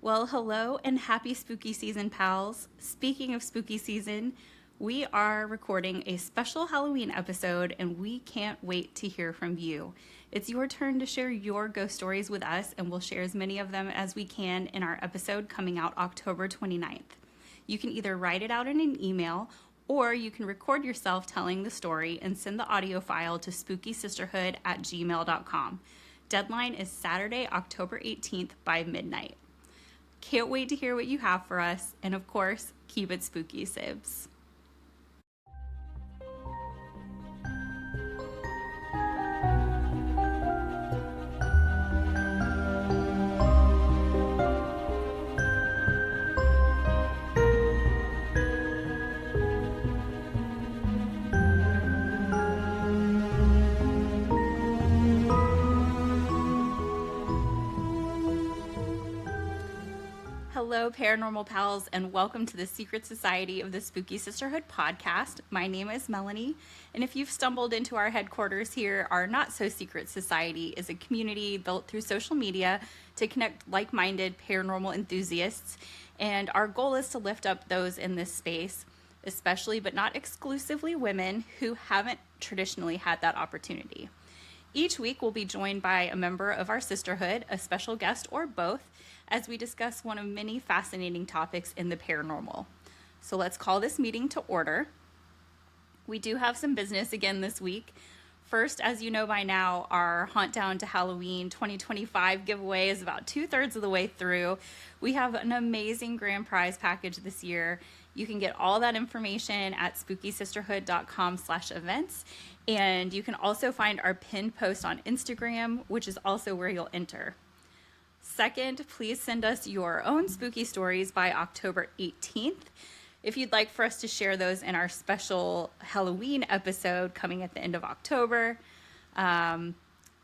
Well, hello and happy spooky season, pals. Speaking of spooky season, we are recording a special Halloween episode and we can't wait to hear from you. It's your turn to share your ghost stories with us, and we'll share as many of them as we can in our episode coming out October 29th. You can either write it out in an email or you can record yourself telling the story and send the audio file to spookysisterhood@gmail.com. Deadline is Saturday, October 18th by midnight. Can't wait to hear what you have for us, and of course, keep it spooky, Sibs. Hello, paranormal pals, and welcome to the Secret Society of the Spooky Sisterhood podcast. My name is Melanie, and if you've stumbled into our headquarters here, our Not So Secret Society is a community built through social media to connect like-minded paranormal enthusiasts, and our goal is to lift up those in this space, especially but not exclusively women who haven't traditionally had that opportunity. Each week, we'll be joined by a member of our sisterhood, a special guest, or both, as we discuss one of many fascinating topics in the paranormal. So let's call this meeting to order. We do have some business again this week. First, as you know by now, our Haunt Down to Halloween 2025 giveaway is about 2/3 of the way through. We have an amazing grand prize package this year. You can get all that information at spookysisterhood.com/events. And you can also find our pinned post on Instagram, which is also where you'll enter. Second, please send us your own spooky stories by October 18th. If you'd like for us to share those in our special Halloween episode coming at the end of October,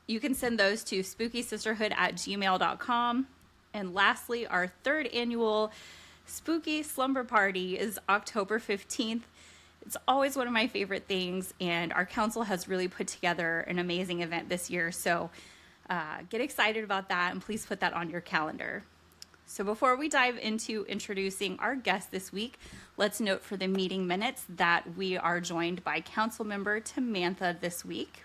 you can send those to spookysisterhood@gmail.com. And lastly, our third annual Spooky Slumber Party is October 15th. It's always one of my favorite things, and our council has really put together an amazing event this year. So get excited about that, and please put that on your calendar. So before we dive into introducing our guest this week, let's note for the meeting minutes that we are joined by council member Tamantha this week.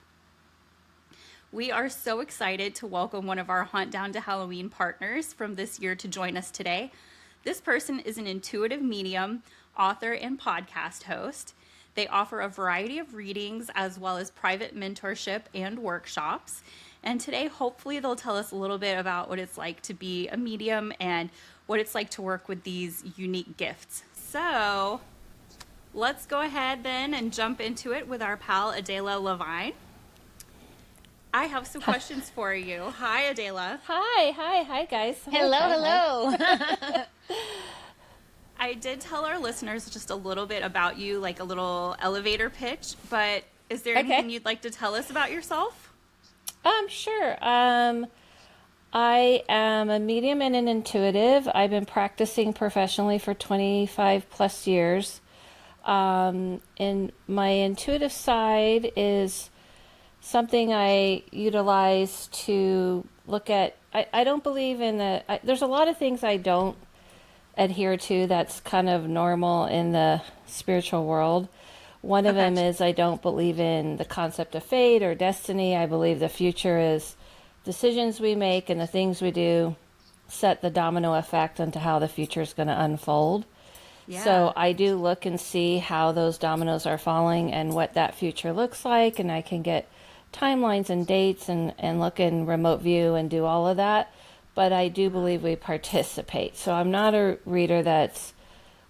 We are so excited to welcome one of our Haunt Down to Halloween partners from this year to join us today. This person is an intuitive medium, author, and podcast host. They offer a variety of readings as well as private mentorship and workshops. And today, hopefully, they'll tell us a little bit about what it's like to be a medium and what it's like to work with these unique gifts. So let's go ahead then and jump into it with our pal Adela Lavine. I have some questions for you. Hi, Adela. Hi, guys. Hello. I did tell our listeners just a little bit about you, like a little elevator pitch, but is there anything you'd like to tell us about yourself? Sure. I am a medium and an intuitive. I've been practicing professionally for 25 plus years. And my intuitive side is something I utilize to look at. I don't believe in there's a lot of things I don't adhere to that's kind of normal in the spiritual world. One of them is I don't believe in the concept of fate or destiny. I believe the future is decisions we make, and the things we do set the domino effect into how the future is going to unfold. Yeah. So I do look and see how those dominoes are falling and what that future looks like, and I can get timelines and dates and look in remote view and do all of that. But I do believe we participate. So I'm not a reader that's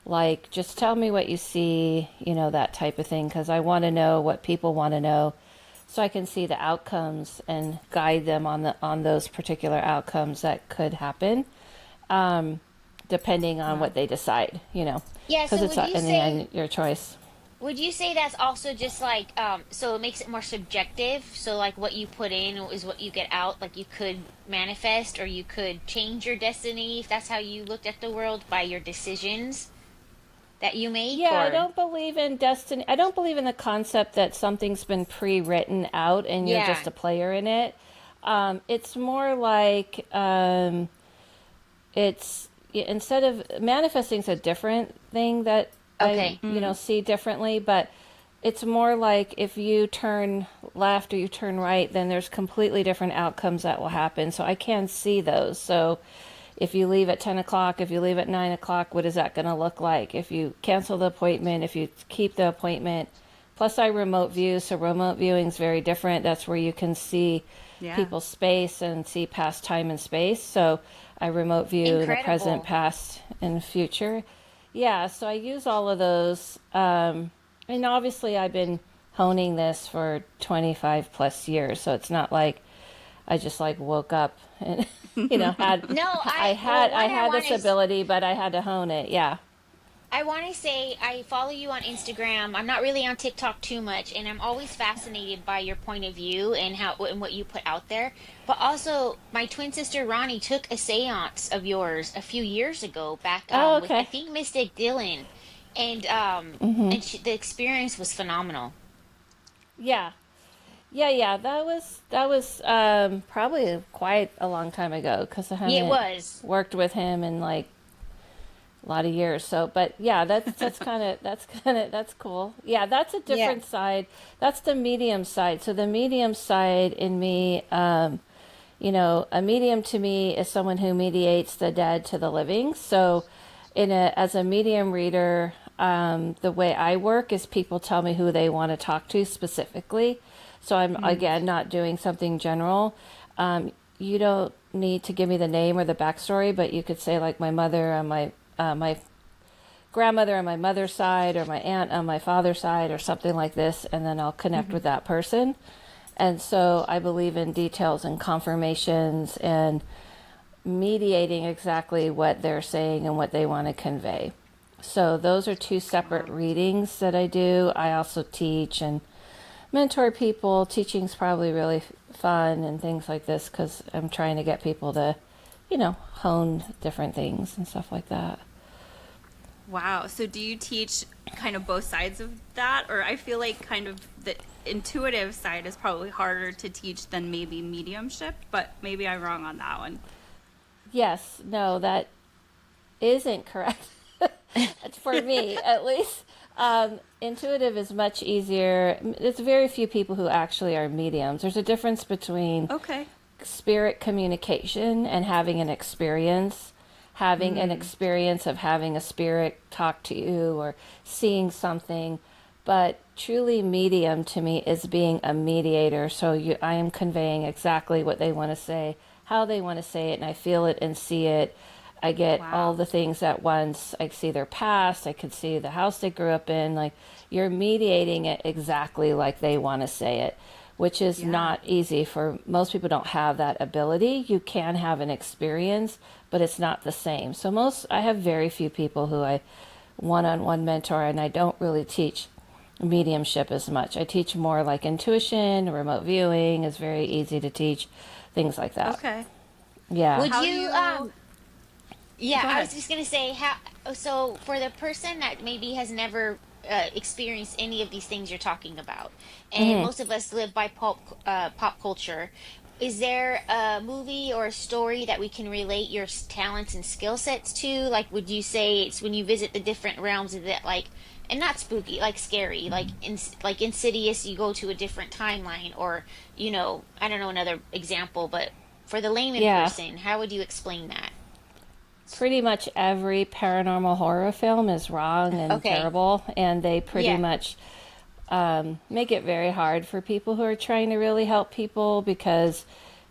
like, just tell me what you see, that type of thing, because I want to know what people want to know so I can see the outcomes and guide them on those particular outcomes that could happen, depending on what they decide, Yeah, because it's in the end your choice. Would you say that's also just like, so it makes it more subjective? So like what you put in is what you get out, like you could manifest or you could change your destiny if that's how you looked at the world by your decisions that you make? Yeah, I don't believe in destiny. I don't believe in the concept that something's been pre-written out and you're just a player in it. It's more like it's instead of manifesting is a different thing that I, Okay. see differently, but it's more like if you turn left or you turn right, then there's completely different outcomes that will happen. So I can see those. So if you leave at 10 o'clock, if you leave at 9 o'clock, what is that going to look like? If you cancel the appointment, if you keep the appointment. Plus, I remote view, so remote viewing is very different. That's where you can see Yeah. people's space and see past time and space. So I remote view in the present, Incredible. past, and future. Yeah, so I use all of those. And obviously, I've been honing this for 25 plus years. So it's not like I just like woke up and, had No, I had I I had want this to ability, but I had to hone it. Yeah. say I follow you on Instagram. I'm not really on TikTok too much, and I'm always fascinated by your point of view and how and what you put out there. But also, my twin sister Ronnie took a séance of yours a few years ago, back Oh, with I okay. think Mystic Dylan, and the experience was phenomenal. Yeah. Yeah. That was probably quite a long time ago because I Yeah, it haven't was. worked with him in like a lot of years. So, but yeah, that's cool. Yeah, that's a Yeah. different side. That's the medium side. So the medium side in me, a medium to me is someone who mediates the dead to the living. So, as a medium reader, the way I work is people tell me who they want to talk to specifically. So I'm again not doing something general. You don't need to give me the name or the backstory, but you could say like my mother on my grandmother on my mother's side or my aunt on my father's side or something like this, and then I'll connect with that person. And so I believe in details and confirmations and mediating exactly what they're saying and what they want to convey. So those are two separate readings that I do. I also teach and mentor people. Teaching's probably really fun and things like this because I'm trying to get people to, hone different things and stuff like that. Wow. So do you teach kind of both sides of that? Or I feel like kind of the intuitive side is probably harder to teach than maybe mediumship, but maybe I'm wrong on that one. Yes, no, that isn't correct. For me, at least. Intuitive is much easier. There's very few people who actually are mediums. There's a difference between Okay. spirit communication and having an experience. Having an experience of having a spirit talk to you or seeing something. But truly, medium to me is being a mediator. So I am conveying exactly what they want to say, how they want to say it, and I feel it and see it. I get all Wow. the things at once. I see their past. I could see the house they grew up in. Like you're mediating it exactly like they want to say it, which is Yeah. not easy for most people. Don't have that ability. You can have an experience, but it's not the same. So I have very few people who I one-on-one mentor, and I don't really teach mediumship as much. I teach more like intuition, remote viewing is very easy to teach, things like that. Okay. Yeah. Would How do you you Yeah, go I ahead? was just gonna say how. So for the person that maybe has never experienced any of these things you're talking about, and most of us live by pop culture, is there a movie or a story that we can relate your talents and skill sets to? Like, would you say it's when you visit the different realms of it, like, and not spooky, like scary, like Insidious, you go to a different timeline, or I don't know another example, but for the layman Yeah. person, how would you explain that? Pretty much every paranormal horror film is wrong and Okay. terrible, and they pretty Yeah. much make it very hard for people who are trying to really help people because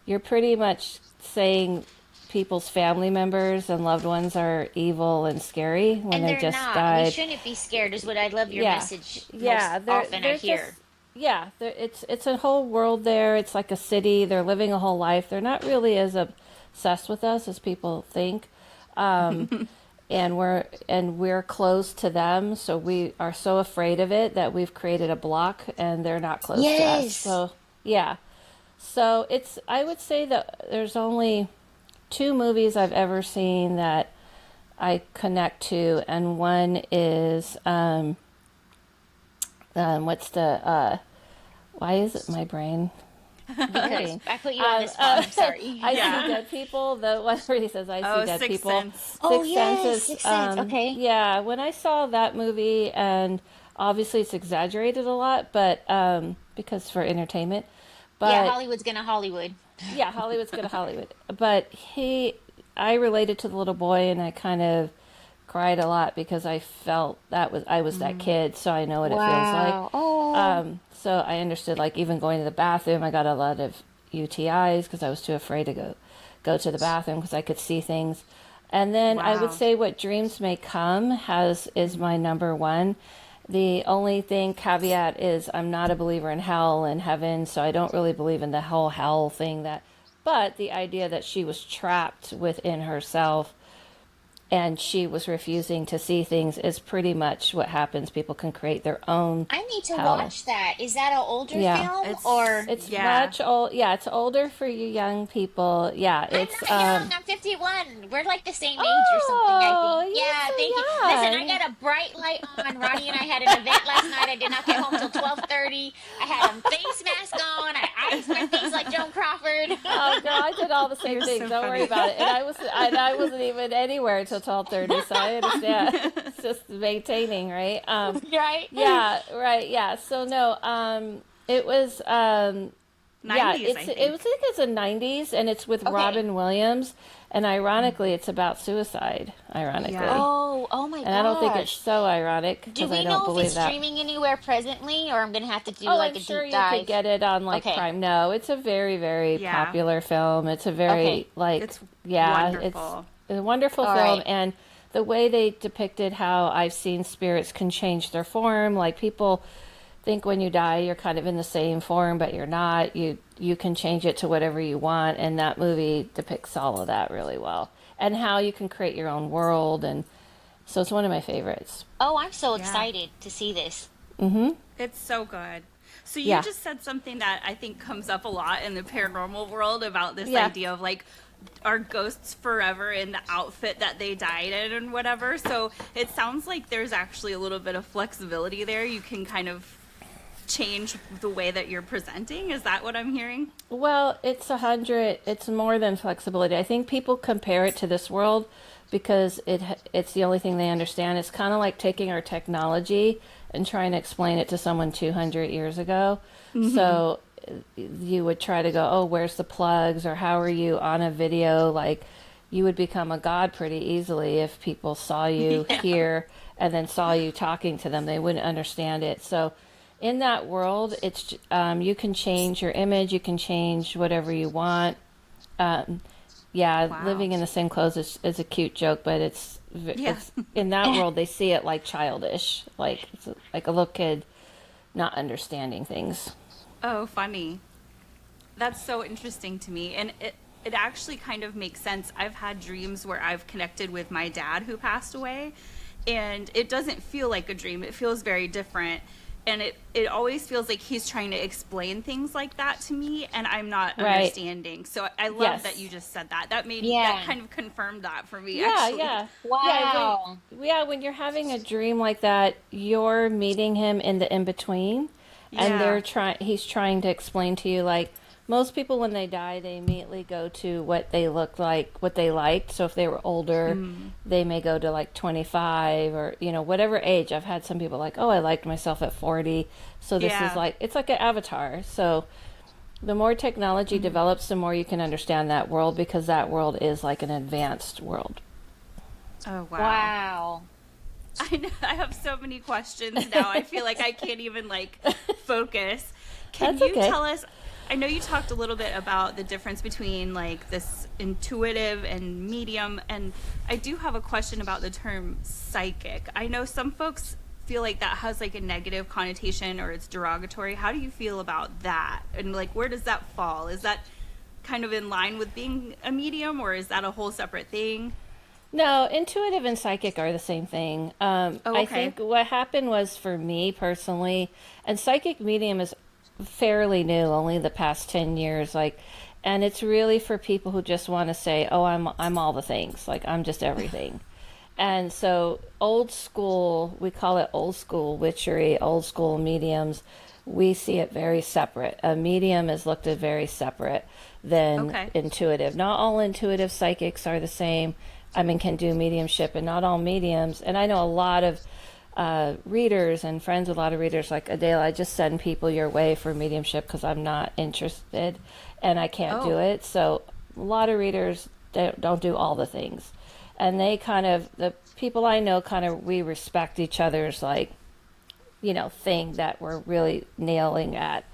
you're pretty much saying people's family members and loved ones are evil and scary when And they they're just not. We died. shouldn't be scared, is what I love your Yeah, message most yeah, often I they're hear. just it's a whole world there. It's like a city. They're living a whole life. They're not really as obsessed with us as people think. And we're close to them, so we are so afraid of it that we've created a block and they're not close to us. Yes. So, yeah. So, I would say that there's only two movies I've ever seen that I connect to, and one is what's the why is it my brain? kidding. I put you on the spot. I'm sorry. I Yeah. see dead people. The one where he says, "I see Oh, dead Sixth people." Sense. Oh, Sixth yes, Sense is, Sixth Sense. Okay. yeah. When I saw that movie, and obviously it's exaggerated a lot, but because for entertainment, Yeah, but Hollywood's gonna Hollywood. yeah, Hollywood's good to Hollywood. But I related to the little boy, and I kind of cried a lot because I felt I was that kid, so I know what it feels like. Wow. Oh. So I understood, like, even going to the bathroom, I got a lot of UTIs because I was too afraid to go to the bathroom because I could see things. And then I would Wow. say What Dreams May Come is my number one. The only thing caveat is I'm not a believer in hell and heaven, so I don't really believe in the whole hell thing, but the idea that she was trapped within herself and she was refusing to see things is pretty much what happens. People can create their own I need to hell. watch that. Is that an older Yeah. film It's or? It's Yeah. much old. Yeah, it's older for you young people. Yeah, I'm it's not young. I'm 51. We're like the same age or something, I Oh, think. you're Yeah, so thank you. Listen, I young. got a bright light on. Ronnie and I had an event last night. I did not get home till 12:30. I had a face mask on. I iced my face like Joan Crawford. Oh, girl, I did all the same You're things. so Don't worry funny. about it. And I wasn't even anywhere until 12:30, so I understand. It's just maintaining, right? Right? Yeah, right. Yeah. So no, it was yeah, 90s, I think. it was, I think it's the 90s, and it's with Okay. Robin Williams, and ironically it's about suicide, ironically. Yeah. Oh my gosh. And I don't think it's so ironic Do because we I don't know if believe it's that. streaming anywhere presently, or I'm gonna have to do Oh, like I'm a sure deep you dive? could get it on like Okay. Prime. No, it's a very, very Yeah. popular film. It's a very Okay. like It's yeah, wonderful. it's a wonderful All film, right. and the way they depicted how I've seen spirits can change their form. Like people think when you die you're kind of in the same form, but you're not. You can change it to whatever you want, and that movie depicts all of that really well, and how you can create your own world, and so it's one of my favorites. Oh, I'm so Yeah. excited to see this. It's so good. So you Yeah. just said something that I think comes up a lot in the paranormal world about this Yeah. idea of like, are ghosts forever in the outfit that they died in and whatever? So it sounds like there's actually a little bit of flexibility there. You can kind of change the way that you're presenting. Is that what I'm hearing? Well, it's more than flexibility. I think people compare it to this world because it's the only thing they understand. It's kind of like taking our technology and trying to explain it to someone 200 years ago. So you would try to go, oh, where's the plugs, or how are you on a video? Like, you would become a god pretty easily if people saw you here and then saw you talking to them. They wouldn't understand it. So in that world, it's you can change your image, you can change whatever you want. Yeah, Wow. living in the same clothes is a cute joke, but Yeah. it's in that world they see it like childish, like it's like a little kid not understanding things. Oh, funny. That's so interesting to me. And it actually kind of makes sense. I've had dreams where I've connected with my dad who passed away, and it doesn't feel like a dream. It feels very different. And it always feels like he's trying to explain things like that to me, and I'm not Right. understanding. So I love Yes. that you just said that. That made Yeah. that kind of confirmed that for me, Yeah, actually. yeah. Wow. When you're having a dream like that, you're meeting him in the in between, and Yeah. he's trying to explain to you, like, most people when they die, they immediately go to what they looked like, what they liked. So if they were older, they may go to like 25 or, whatever age. I've had some people like, oh, I liked myself at 40. So this Yeah. is like, it's like an avatar. So the more technology develops, the more you can understand that world, because that world is like an advanced world. Oh, wow. Wow. I have so many questions now. I feel like I can't even like focus. Can That's you okay. tell us? I know you talked a little bit about the difference between like this intuitive and medium, and I do have a question about the term psychic. I know some folks feel like that has like a negative connotation or it's derogatory. How do you feel about that? And like, where does that fall? Is that kind of in line with being a medium, or is that a whole separate thing? No, intuitive and psychic are the same thing. Oh, I okay. think what happened was, for me personally, and psychic medium is fairly new, only the past 10 years, like, and it's really for people who just want to say, oh, I'm all the things, like I'm just everything. And so, old school, we call it old school witchery, old school mediums. We see it very separate. A medium is looked at very separate than Okay. intuitive. Not all intuitive psychics are the same. I mean, can do mediumship, and not all mediums. And I know a lot of readers and friends with a lot of readers like Adela. I just send people your way for mediumship because I'm not interested and I can't do Oh, it. So a lot of readers don't do all the things, and they kind of, the people I know, kind of, we respect each other's, like, thing that we're really nailing at.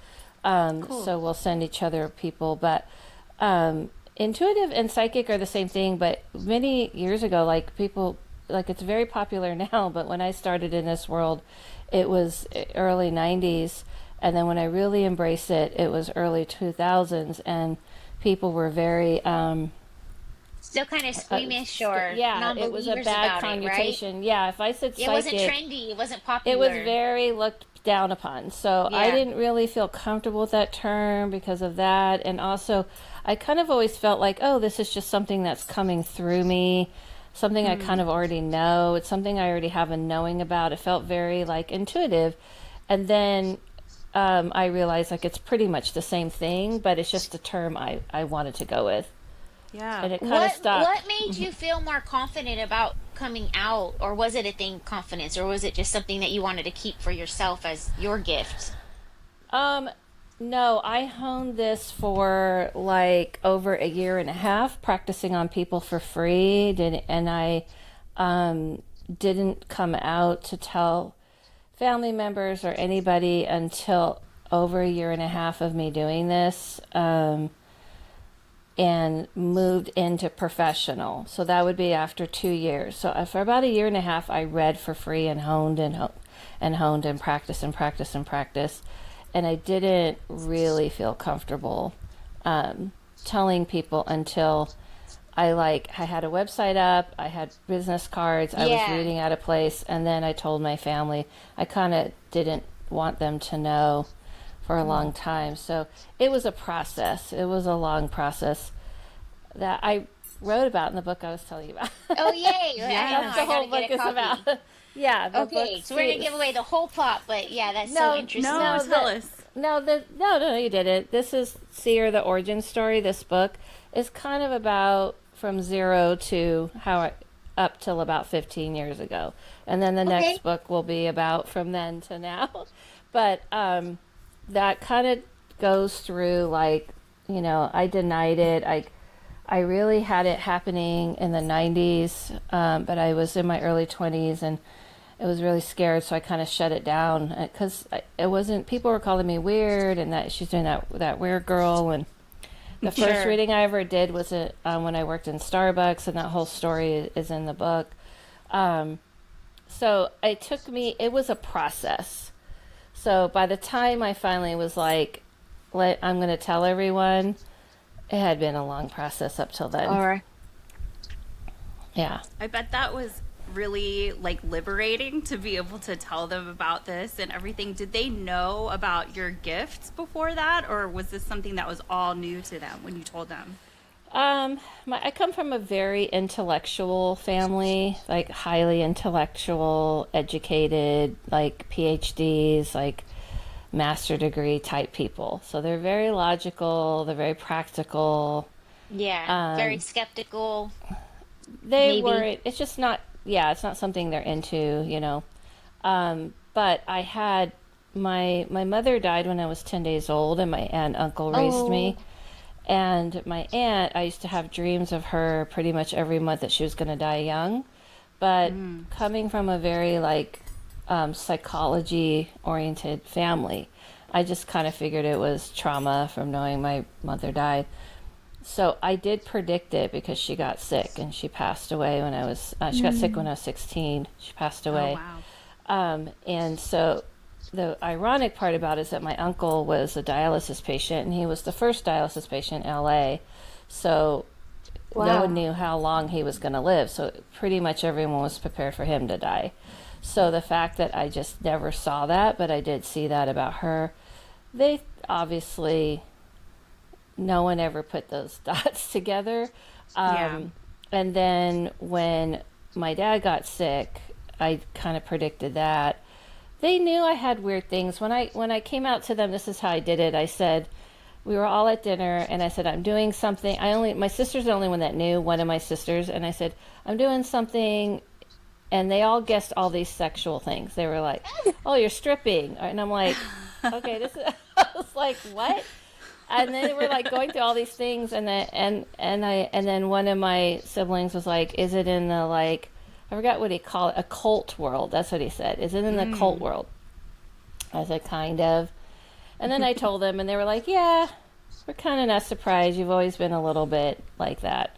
cool. So we'll send each other people, but intuitive and psychic are the same thing. But many years ago, like, people, like, it's very popular now, but when I started in this world, it was early 90s. And then when I really embraced it, it was early 2000s. And people were very, Still kind of squeamish or yeah, it was a non-believers bad about it, right? connotation. Yeah, if I said It wasn't psychic, trendy. It wasn't it was popular. very looked down upon. So I Yeah. didn't really feel comfortable with that term because of that. And also, I kind of always felt like, oh, this is just something that's coming through me, something I kind of already know. It's something I already have a knowing about. It felt very like intuitive. And then I realized, like, it's pretty much the same thing, but it's just a term I wanted to go with. Yeah. And it kind of stuck. What made you feel more confident about coming out, or was it a thing, confidence, or was it just something that you wanted to keep for yourself as your gift? Um, no, I honed this for like over a year and a half, practicing on people for free. And I didn't come out to tell family members or anybody until over a year and a half of me doing this. And moved into professional. So that would be after 2 years. So for about a year and a half, I read for free and honed and honed and practiced and practiced and practiced. And I didn't really feel comfortable telling people until I had a website up, I had business cards, I was Yeah. reading at a place, and then I told my family. I kind of didn't want them to know for a long time. So it was a process. It was a long process that I wrote about in the book I was telling you about. Oh, yay! I know. That's the I Yes. whole gotta book get a is about. copy. Yeah, the book. Okay, so we're gonna give away the whole plot, but yeah, that's so No, No, interesting. tell us. no, you didn't. This is Seer, the origin story. This book is kind of about from zero to up till about 15 years ago, and then the Okay. next book will be about from then to now. But that kind of goes through, like, I denied it. I really had it happening in the 90s, but I was in my early 20s and it was really scared, so I kind of shut it down because it wasn't. People were calling me weird and that she's doing that weird girl. And the first Sure. reading I ever did was when I worked in Starbucks, and that whole story is in the book. So it took me. It was a process. So by the time I finally was like, I'm going to tell everyone, it had been a long process up till then. All right. Yeah. I bet that was really like liberating to be able to tell them about this and everything. Did they know about your gifts before that, or was this something that was all new to them when you told them? I come from a very intellectual family, like highly intellectual, educated, like PhDs, like master degree type people. So they're very logical, they're very practical. Yeah, very Um, skeptical, they maybe. were, it's just not, yeah, it's not something they're into. But I had, my mother died when I was 10 days old, and my aunt and uncle raised me. Oh, And my aunt, I used to have dreams of her pretty much every month that she was going to die young. But coming from a very, like, psychology oriented family, I just kind of figured it was trauma from knowing my mother died. So I did predict it because she got sick and she passed away when she got sick when I was 16. She passed Oh, away. wow. And so the ironic part about it is that my uncle was a dialysis patient, and he was the first dialysis patient in LA. So no one wow. knew how long he was going to live. So pretty much everyone was prepared for him to die. So the fact that I just never saw that, but I did see that about her, they obviously, no one ever put those dots together. Yeah. And then when my dad got sick, I kind of predicted that. They knew I had weird things. When I came out to them, this is how I did it. I said, we were all at dinner, and I said, I'm doing something. My sister's the only one that knew, one of my sisters, and I said, I'm doing something, and they all guessed all these sexual things. They were like, oh, you're stripping. And I'm like, okay, this is, I was like, what? And then they were like going through all these things, and then one of my siblings was like, is it in the, like, I forgot what he called it, a cult world. That's what he said. Is it in the cult world? I said, kind of. And then I told them, and they were like, yeah, we're kind of not surprised. You've always been a little bit like that.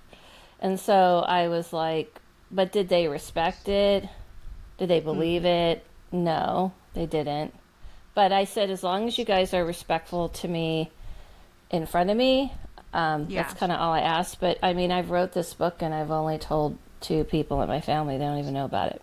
And so I was like, but did they respect it? Did they believe it? No, they didn't. But I said, as long as you guys are respectful to me in front of me, that's kind of all I asked. But I mean, I've wrote this book, and I've only told 2 people in my family. They don't even know about it.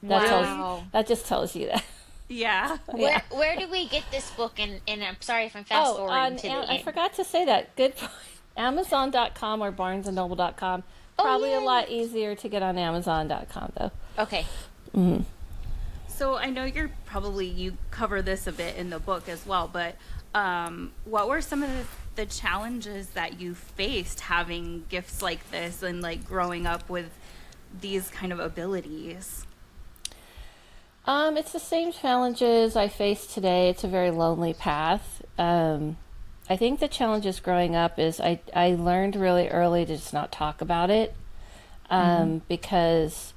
That just tells you that. Yeah. Where do we get this book? And I'm sorry if I'm fast forwarding to the end. I forgot to say that. Good point. Amazon.com or BarnesandNoble.com. Probably a lot easier to get on Amazon.com though. Okay. Mm-hmm. So I know you cover this a bit in the book as well, but what were some of the challenges that you faced having gifts like this and like growing up with these kind of abilities? It's the same challenges I face today. It's a very lonely path. I think the challenges growing up is I learned really early to just not talk about it, because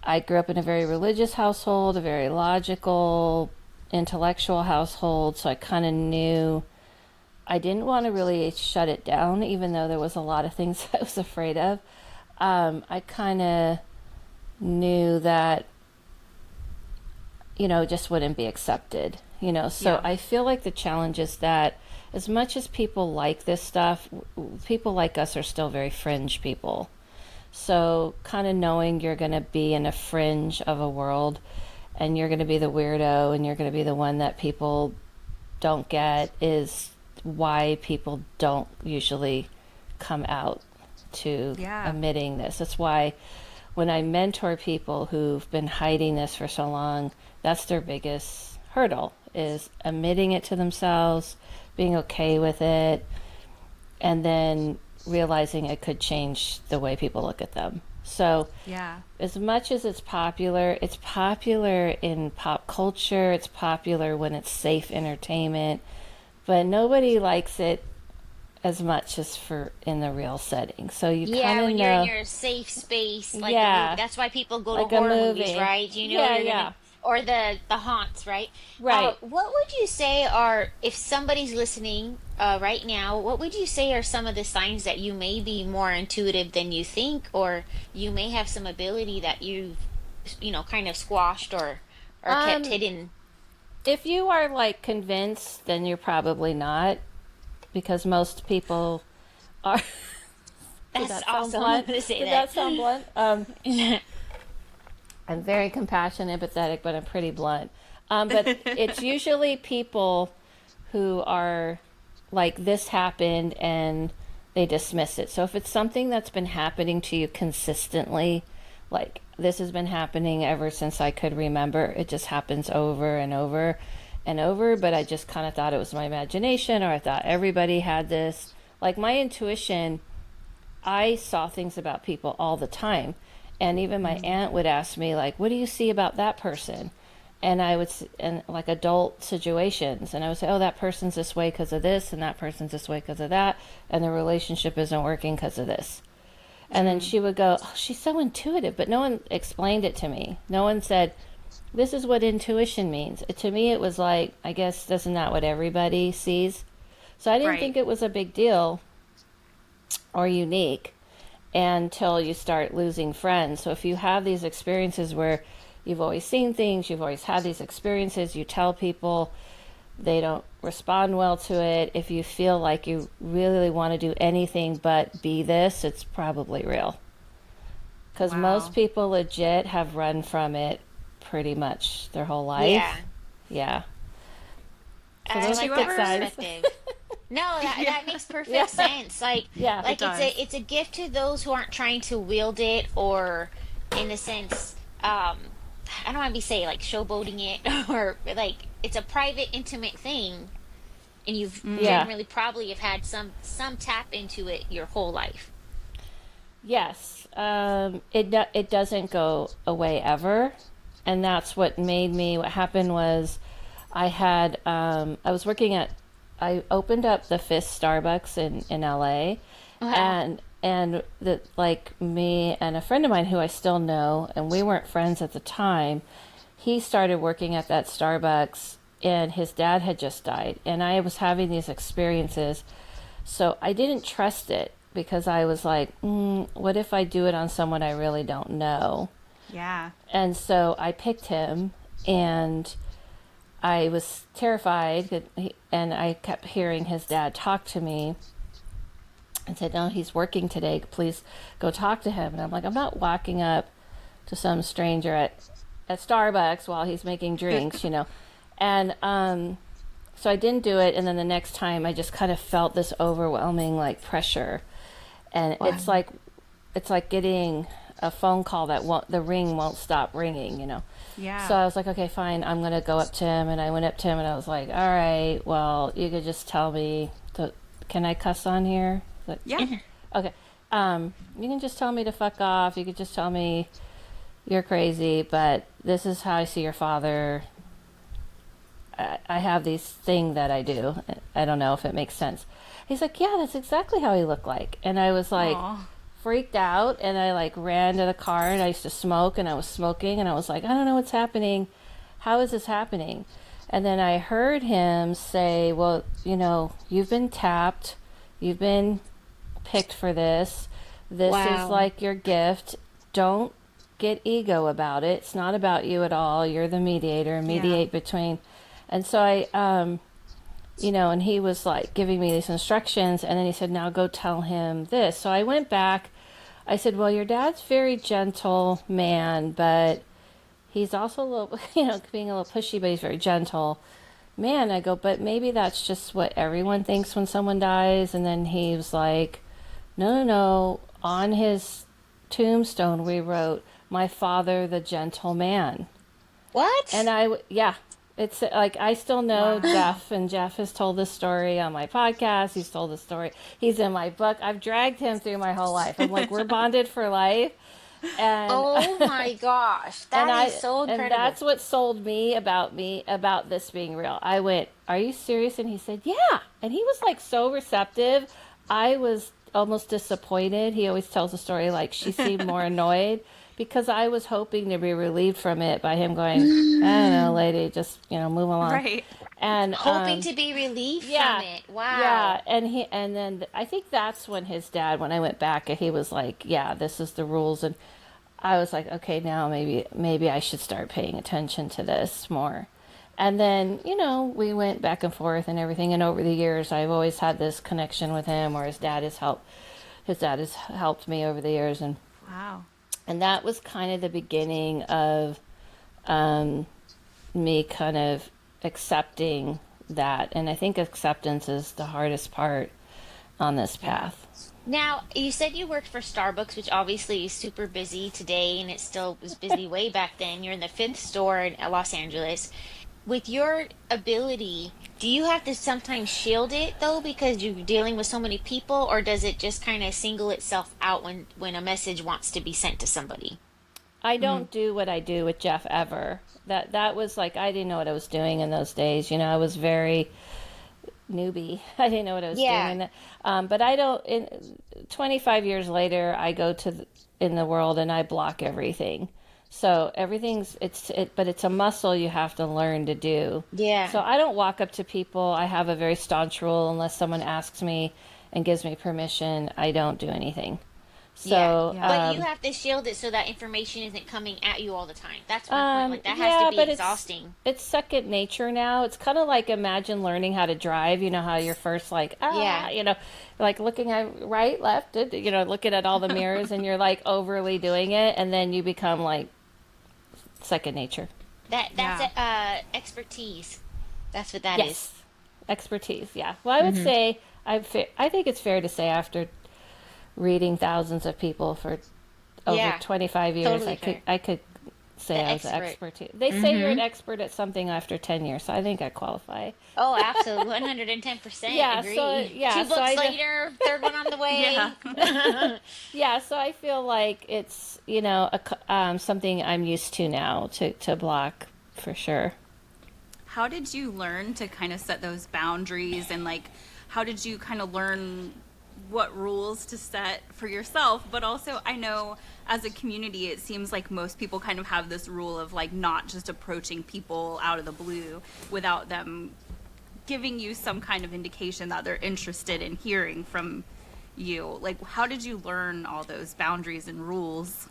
I grew up in a very religious household, a very logical, intellectual household, so I kind of knew I didn't want to really shut it down, even though there was a lot of things I was afraid of. I kind of knew that, just wouldn't be accepted, so I feel like the challenge is that as much as people like this stuff, people like us are still very fringe people. So kind of knowing you're going to be in a fringe of a world, and you're going to be the weirdo, and you're going to be the one that people don't get, is why people don't usually come out to admitting this. That's why when I mentor people who've been hiding this for so long, that's their biggest hurdle, is admitting it to themselves, being okay with it, and then realizing it could change the way people look at them. So as much as it's popular in pop culture, it's popular when it's safe entertainment, but nobody likes it as much as in the real setting. So you kind of when know, you're in your safe space, like a movie. That's why people go to horror movies, right? Or the haunts, right? Right. What would you say are, if somebody's listening right now, what would you say are some of the signs that you may be more intuitive than you think, or you may have some ability that you've, kind of squashed or kept hidden? If you are like convinced, then you're probably not, because most people are. That's awesome. I'm going to say that. Does that sound blunt? I'm very compassionate, empathetic, but I'm pretty blunt. But it's usually people who are like, this happened, and they dismiss it. So if it's something that's been happening to you consistently, like this has been happening ever since I could remember, it just happens over and over and over, but I just kind of thought it was my imagination, or I thought everybody had this. Like my intuition, I saw things about people all the time. And even my aunt would ask me, like, what do you see about that person? And I would, and like adult situations, and I would say, oh, that person's this way because of this, and that person's this way because of that, and the relationship isn't working because of this. And then she would go, oh, she's so intuitive, but no one explained it to me. No one said, this is what intuition means. To me, it was like, I guess that's not what everybody sees. So I didn't think it was a big deal or unique until you start losing friends. So if you have these experiences where you've always seen things, you've always had these experiences, you tell people, they don't respond well to it. If you feel like you really want to do anything but be this, it's probably real. Because most people legit have run from it pretty much their whole life. Yeah. So I like that perspective. No, that makes perfect sense. Like it's a gift to those who aren't trying to wield it or in a sense, I don't want to be say like showboating it or like it's a private, intimate thing, and you've Yeah. generally probably have had some tap into it your whole life. Yes. It doesn't go away ever, and that's what made me. What happened was, I was working at. I opened up the fifth Starbucks in LA, Wow. and the like me and a friend of mine who I still know, and we weren't friends at the time. He started working at that Starbucks, and his dad had just died, and I was having these experiences, so I didn't trust it because I was like, what if I do it on someone I really don't know? Yeah. And so I picked him, and I was terrified, and I kept hearing his dad talk to me and said, "No, he's working today. Please go talk to him." And I'm like, I'm not walking up to some stranger at Starbucks while he's making drinks, you know. And so I didn't do it. And then the next time, I just kind of felt this overwhelming like pressure, and Wow. it's like getting a phone call that won't the ring won't stop ringing, you know. Yeah. So I was like, okay, fine, I'm gonna go up to him, and I went up to him, and I was like, all right, well, you could just tell me to, can I cuss on here? Like, Yeah. okay, you can just tell me to fuck off. You could just tell me you're crazy, but this is how I see your father. I have these thing that I do. I don't know if it makes sense. He's like, yeah, that's exactly how he looked like. And I was like, Aw. freaked out, and I like ran to the car, and I used to smoke, and I was smoking, and I was like, I don't know what's happening. How is this happening? And then I heard him say, well, you know, you've been tapped. You've been picked for this. This is Wow. like your gift. Don't get ego about it. It's not about you at all. You're the mediator. Mediate between. And so you know, and he was like giving me these instructions, and then he said, now go tell him this. So I went back. I said, well, your dad's very gentle man, but he's also a little, you know, being a little pushy, but he's very gentle man. I go, but maybe that's just what everyone thinks when someone dies. And then he was like, no, no, no. On his tombstone, we wrote, my father, the gentle man. What? And yeah, it's like I still know Wow. Jeff, and Jeff has told this story on my podcast. He's told this story. He's in my book. I've dragged him through my whole life. I'm like, we're bonded for life. And Oh my gosh, and that is so and incredible. that's what sold me about this being real. I went, "Are you serious?" And he said, "Yeah." And he was like so receptive. I was almost disappointed. He always tells a story like she seemed more annoyed because I was hoping to be relieved from it by him going, "I don't know, lady, just, you know, move along." Right. And Hoping to be relieved yeah, from it. Wow. yeah, and then I think that's when his dad, when I went back, he was like, "Yeah, this is the rules," and I was like, "Okay, now maybe I should start paying attention to this more." And then, you know, we went back and forth and everything, and over the years, I've always had this connection with him, or his dad has helped me over the years, Wow. and that was kind of the beginning of um, me kind of accepting that. And I think acceptance is the hardest part on this Yeah. path. Now, you said you worked for Starbucks, which obviously is super busy today, and it still was busy way back then. You're in the fifth store in Los Angeles. With your ability, do you have to sometimes shield it though because you're dealing with so many people, or does it just kind of single itself out when a message wants to be sent to somebody? I don't do what I do with Jeff ever. That was like, I didn't know what I was doing in those days. You know, I was very newbie. I didn't know what I was doing, Yeah. but I don't. 25 years later, I go in the world, and I block everything. So everything's but it's a muscle you have to learn to do. Yeah. So I don't walk up to people. I have a very staunch rule: unless someone asks me and gives me permission, I don't do anything. Yeah. So Yeah. But you have to shield it so that information isn't coming at you all the time. That's my point. Like that has to yeah, be but exhausting. it's second nature now. It's kind of like, imagine learning how to drive. You know how you're first like, Yeah. you know, like looking at right, left, you know, looking at all the mirrors, and you're like overly doing it, and then you become like second nature. That's Yeah. expertise. That's what that is. Yes, expertise. Yeah. Well, I would say I think it's fair to say, after reading thousands of people for over Yeah, 25 years, totally fair. I could say The I was an expert. expert too. They say you're an expert at something after 10 years, so I think I qualify. Oh, absolutely, 110% Yeah, so agree. yeah, Two so books I later, third one on the Yeah. way. yeah, so I feel like it's, something I'm used to now to block for sure. How did you learn to kind of set those boundaries, and like how did you kind of learn what rules to set for yourself? But also, I know as a community it seems like most people kind of have this rule of like not just approaching people out of the blue without them giving you some kind of indication that they're interested in hearing from you. Like, how did you learn all those boundaries and rules?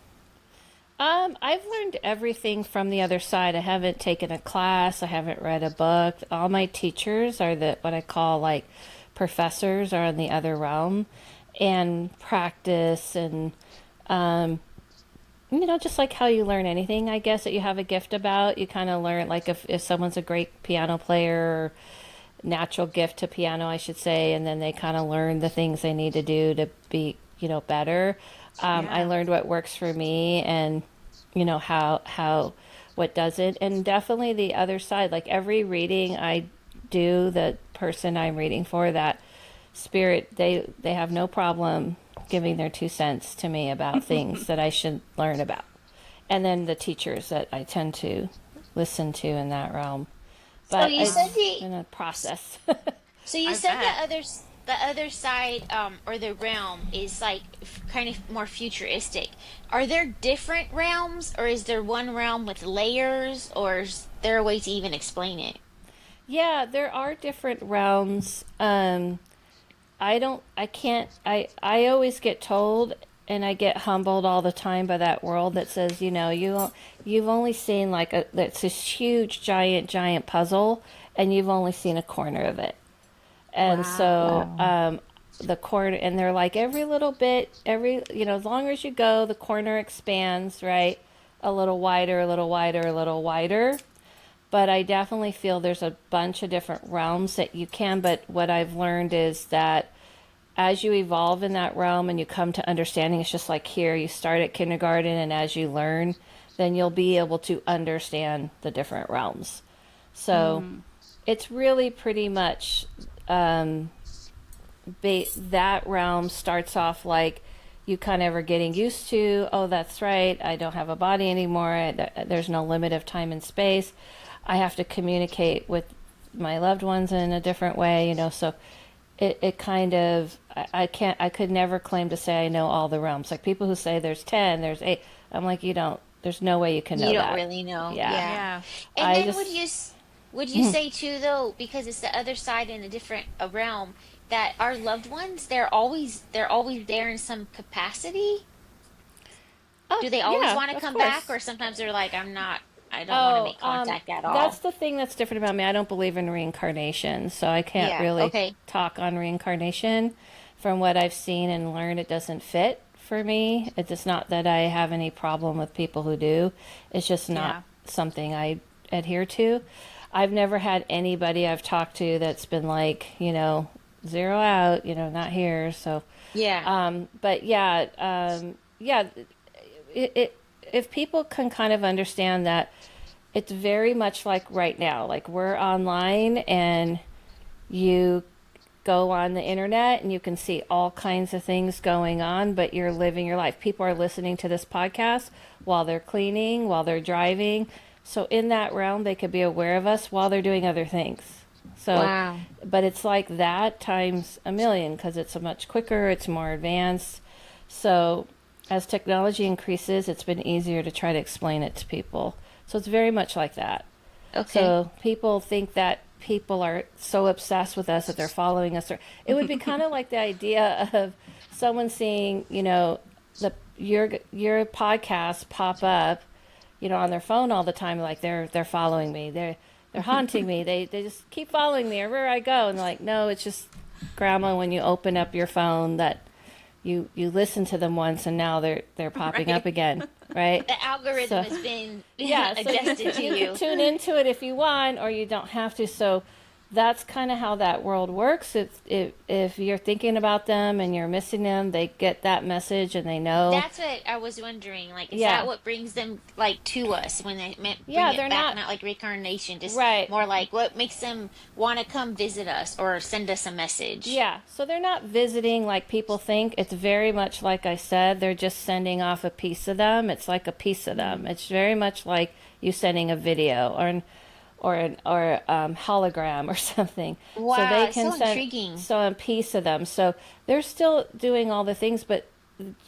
I've learned everything from the other side. I haven't taken a class. I haven't read a book. All my teachers are what I call like professors are in the other realm, and practice and just like how you learn anything, I guess, that you have a gift about. You kind of learn, like if someone's a great piano player or natural gift to piano, I should say, and then they kind of learn the things they need to do to be, better. I Yeah. learned what works for me, and how what doesn't, and definitely the other side. Like every reading I do, the person I'm reading for, that spirit, they have no problem giving their 2 cents to me about things that I should learn about, and then the teachers that I tend to listen to in that realm. So But you said it's the been a process. so you I said bet. the other side, or the realm is like kind of more futuristic. Are there different realms, or is there one realm with layers, or is there a way to even explain it? Yeah, there are different realms. I always get told, and I get humbled all the time by that world that says, you've only seen like that's this huge, giant puzzle, and you've only seen a corner of it. And so, Wow. the corner, and they're like every little bit, as long as you go, the corner expands, right? A little wider, a little wider, a little wider. But I definitely feel there's a bunch of different realms that you can. But what I've learned is that as you evolve in that realm and you come to understanding, it's just like here, you start at kindergarten, and as you learn, then you'll be able to understand the different realms. So it's really pretty much, that realm starts off like you kind of are getting used to, oh, that's right, I don't have a body anymore. There's no limit of time and space. I have to communicate with my loved ones in a different way, so it kind of, I could never claim to say I know all the realms. Like people who say there's 10, there's 8. I'm like, you don't, there's no way you can know You don't that. really know. Yeah. Yeah. Yeah. And I then just, would you say too, though, because it's the other side in a different realm, that our loved ones, they're always there in some capacity? oh, Do they always yeah, want to of come back, course. or sometimes they're like, I don't want to Oh, make contact at that's all? the thing that's different about me. I don't believe in reincarnation, so I can't Yeah. really Okay. talk on reincarnation. From what I've seen and learned, it doesn't fit for me. It's not that I have any problem with people who do. It's just not Yeah. something I adhere to. I've never had anybody I've talked to that's been like, zero out, not here. So, Yeah. but yeah, yeah, if people can kind of understand that it's very much like right now, like we're online and you go on the internet and you can see all kinds of things going on, but you're living your life. People are listening to this podcast while they're cleaning, while they're driving. So in that realm, they could be aware of us while they're doing other things. So, Wow. but it's like that times a million because it's a much quicker, it's more advanced. So as technology increases, it's been easier to try to explain it to people. So it's very much like that. Okay. So people think that people are so obsessed with us that they're following us. Or it would be kind of like the idea of someone seeing, your podcast pop up, on their phone all the time, like they're following me. They're haunting me. They just keep following me everywhere I go. And they're like, no, it's just grandma when you open up your phone that you listen to them once and now they're popping Right. up again, right? The algorithm So has been yeah, so adjusted to you can you. tune into it if you want, or you don't have to. So that's kind of how that world works. If you're thinking about them and you're missing them, they get that message and they know. That's what I was wondering. Like, is that Yeah. what brings them like to us when they bring Yeah, it they're back? not Not like reincarnation, just right. more like what makes them want to come visit us or send us a message. Yeah, so they're not visiting like people think. It's very much like I said, they're just sending off a piece of them. It's like a piece of them. It's very much like you sending a video or hologram or something. So Wow, they it's can so send intriguing. a piece of them. So they're still doing all the things, but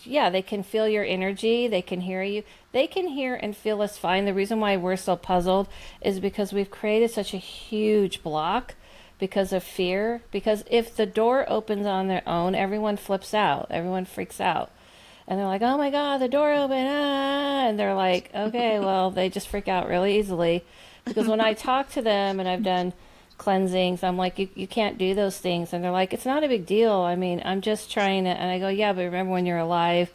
yeah, they can feel your energy. They can hear you. They can hear and feel us fine. The reason why we're so puzzled is because we've created such a huge block because of fear. Because if the door opens on their own, everyone flips out. Everyone freaks out. And they're like, oh my God, the door opened. Ah. And they're like, okay, well, they just freak out really easily. Because when I talk to them and I've done cleansings, I'm like, you can't do those things. And they're like, it's not a big deal. I mean, I'm just trying to. And I go, yeah, but remember when you're alive,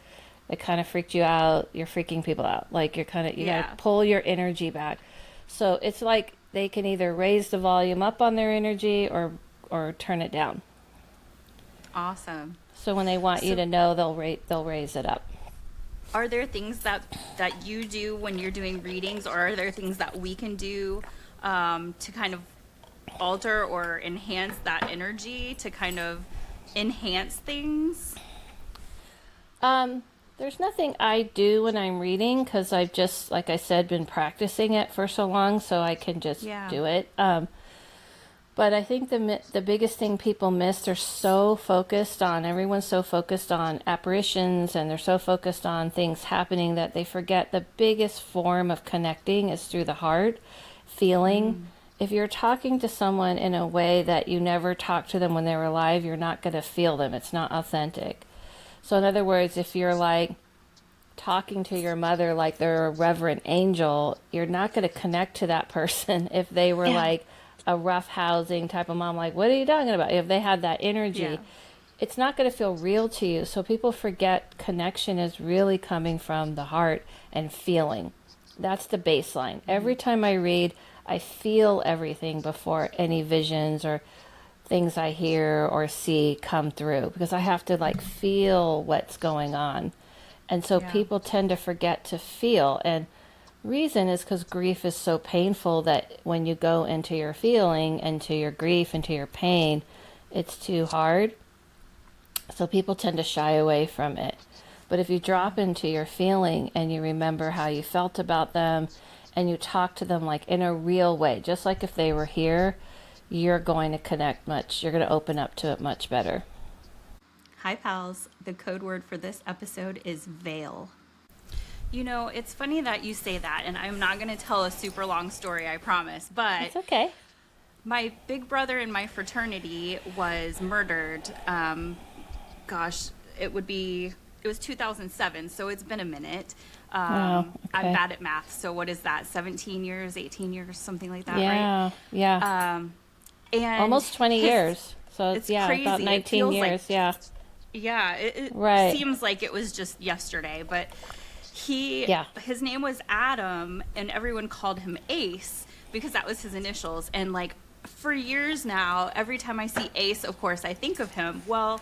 it kind of freaked you out. You're freaking people out. Like you got Yeah. to pull your energy back. So it's like they can either raise the volume up on their energy or turn it down. Awesome. So when they want you So to know, they'll raise it up. are there things that you do when you're doing readings, or are there things that we can do to kind of alter or enhance that energy to kind of enhance things? There's nothing I do when I'm reading because I've just, like I said, been practicing it for so long, so I can just Yeah. do it. But I think the biggest thing people miss, they're so focused on, everyone's so focused on apparitions and they're so focused on things happening that they forget the biggest form of connecting is through the heart, feeling. If you're talking to someone in a way that you never talked to them when they were alive, you're not going to feel them. It's not authentic. So in other words, if you're like talking to your mother like they're a reverend angel, you're not going to connect to that person if they were Yeah. like a rough housing type of mom, like, what are you talking about? If they had that energy, Yeah. it's not going to feel real to you. So people forget connection is really coming from the heart and feeling. That's the baseline. Every time I read, I feel everything before any visions or things I hear or see come through because I have to like feel what's going on. And so Yeah. people tend to forget to feel. And reason is because grief is so painful that when you go into your feeling, into your grief, into your pain, it's too hard. So people tend to shy away from it. But if you drop into your feeling and you remember how you felt about them and you talk to them like in a real way, just like if they were here, you're going to connect much. You're going to open up to it much better. Hi, pals. The code word for this episode is veil. You know, it's funny that you say that, and I'm not going to tell a super long story, I promise, but It's okay. my big brother in my fraternity was murdered. Gosh, it was 2007, so it's been a minute. Oh, I'm okay. bad at math, so what is that, 17 years, 18 years, something like that, Yeah, right? yeah. And Almost 20 his- years. So It's yeah, crazy. about It 19 feels like- years. Yeah. Yeah, it Right. seems like it was just yesterday, but Yeah. his name was Adam, and everyone called him Ace because that was his initials. And like for years now, every time I see Ace, of course, I think of him. Well,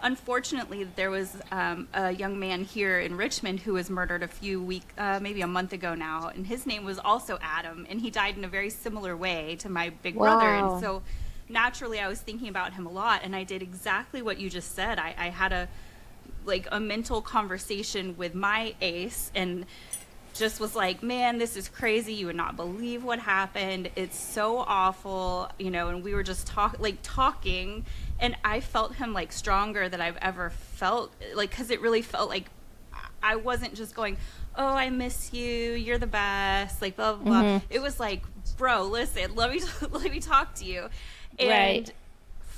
unfortunately, there was a young man here in Richmond who was murdered maybe a month ago now, and his name was also Adam, and he died in a very similar way to my big brother. Wow. And so naturally, I was thinking about him a lot, and I did exactly what you just said. I had a mental conversation with my ace and just was like, man, this is crazy. You would not believe what happened. It's so awful, and we were just talking, and I felt him like stronger than I've ever felt, like, because it really felt like I wasn't just going, oh, I miss you, you're the best, like blah blah blah. It was like, bro, listen, let me talk to you. And Right.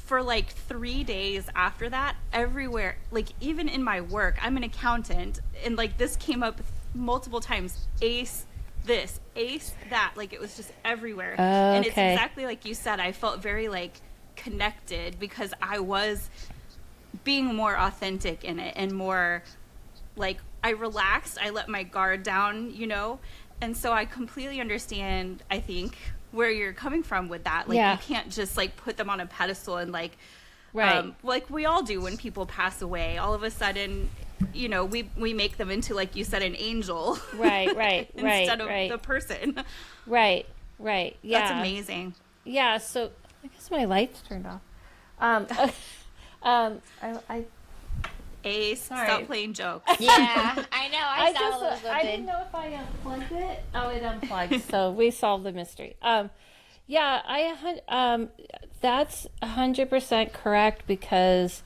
for like 3 days after that, everywhere, like even in my work, I'm an accountant, and like this came up multiple times. Ace this, ace that, like it was just everywhere. And it's Okay. exactly like you said. I felt very like connected because I was being more authentic in it and more like I relaxed. I let my guard down, and so I completely understand, I think, where you're coming from with that. Like, Yeah. you can't just like put them on a pedestal and like, Right. like we all do when people pass away. All of a sudden, you know, we make them into, like you said, an angel. Right. Instead of the person. Right. Yeah. That's amazing. Yeah. So I guess my lights turned off. I Ace, Sorry. stop playing jokes. Yeah, I know. I saw just, Elizabeth. I didn't know if I unplugged it. Oh, it unplugged. So we solved the mystery. Yeah, that's 100% correct, because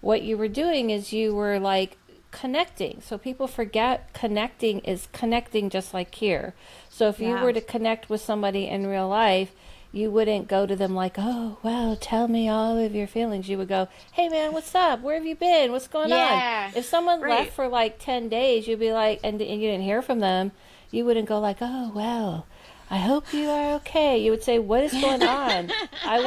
what you were doing is you were like connecting. So people forget connecting is connecting, just like here. So if you Yeah. were to connect with somebody in real life, you wouldn't go to them like, oh, well, tell me all of your feelings. You would go, hey, man, what's up? Where have you been? What's going Yeah. on? If someone Right. left for like 10 days, you'd be like, and you didn't hear from them, you wouldn't go like, oh, well, I hope you are okay. You would say, what is going on? I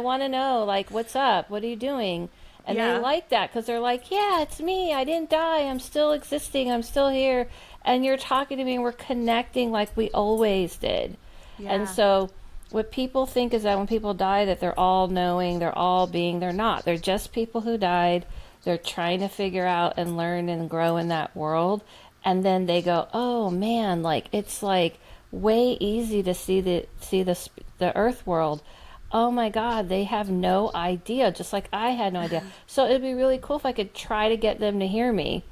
want to know, like, what's up? What are you doing? And Yeah. they like that, because they're like, yeah, it's me. I didn't die. I'm still existing. I'm still here. And you're talking to me, and we're connecting like we always did. Yeah. And so what people think is that when people die, that they're all knowing, they're all being. They're not. They're just people who died. They're trying to figure out and learn and grow in that world. And then they go, oh man, like it's like way easy to see the earth world. Oh my God, they have no idea, just like I had no idea. So it'd be really cool if I could try to get them to hear me.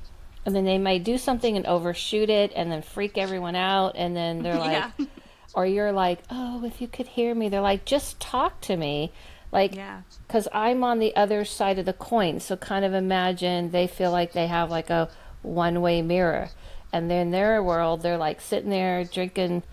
And then they might do something and overshoot it and then freak everyone out. And then they're like, Yeah. or you're like, oh, if you could hear me. They're like, just talk to me. Like, Yeah. because I'm on the other side of the coin. So kind of imagine they feel like they have like a one-way mirror. And then in their world, they're like sitting there drinking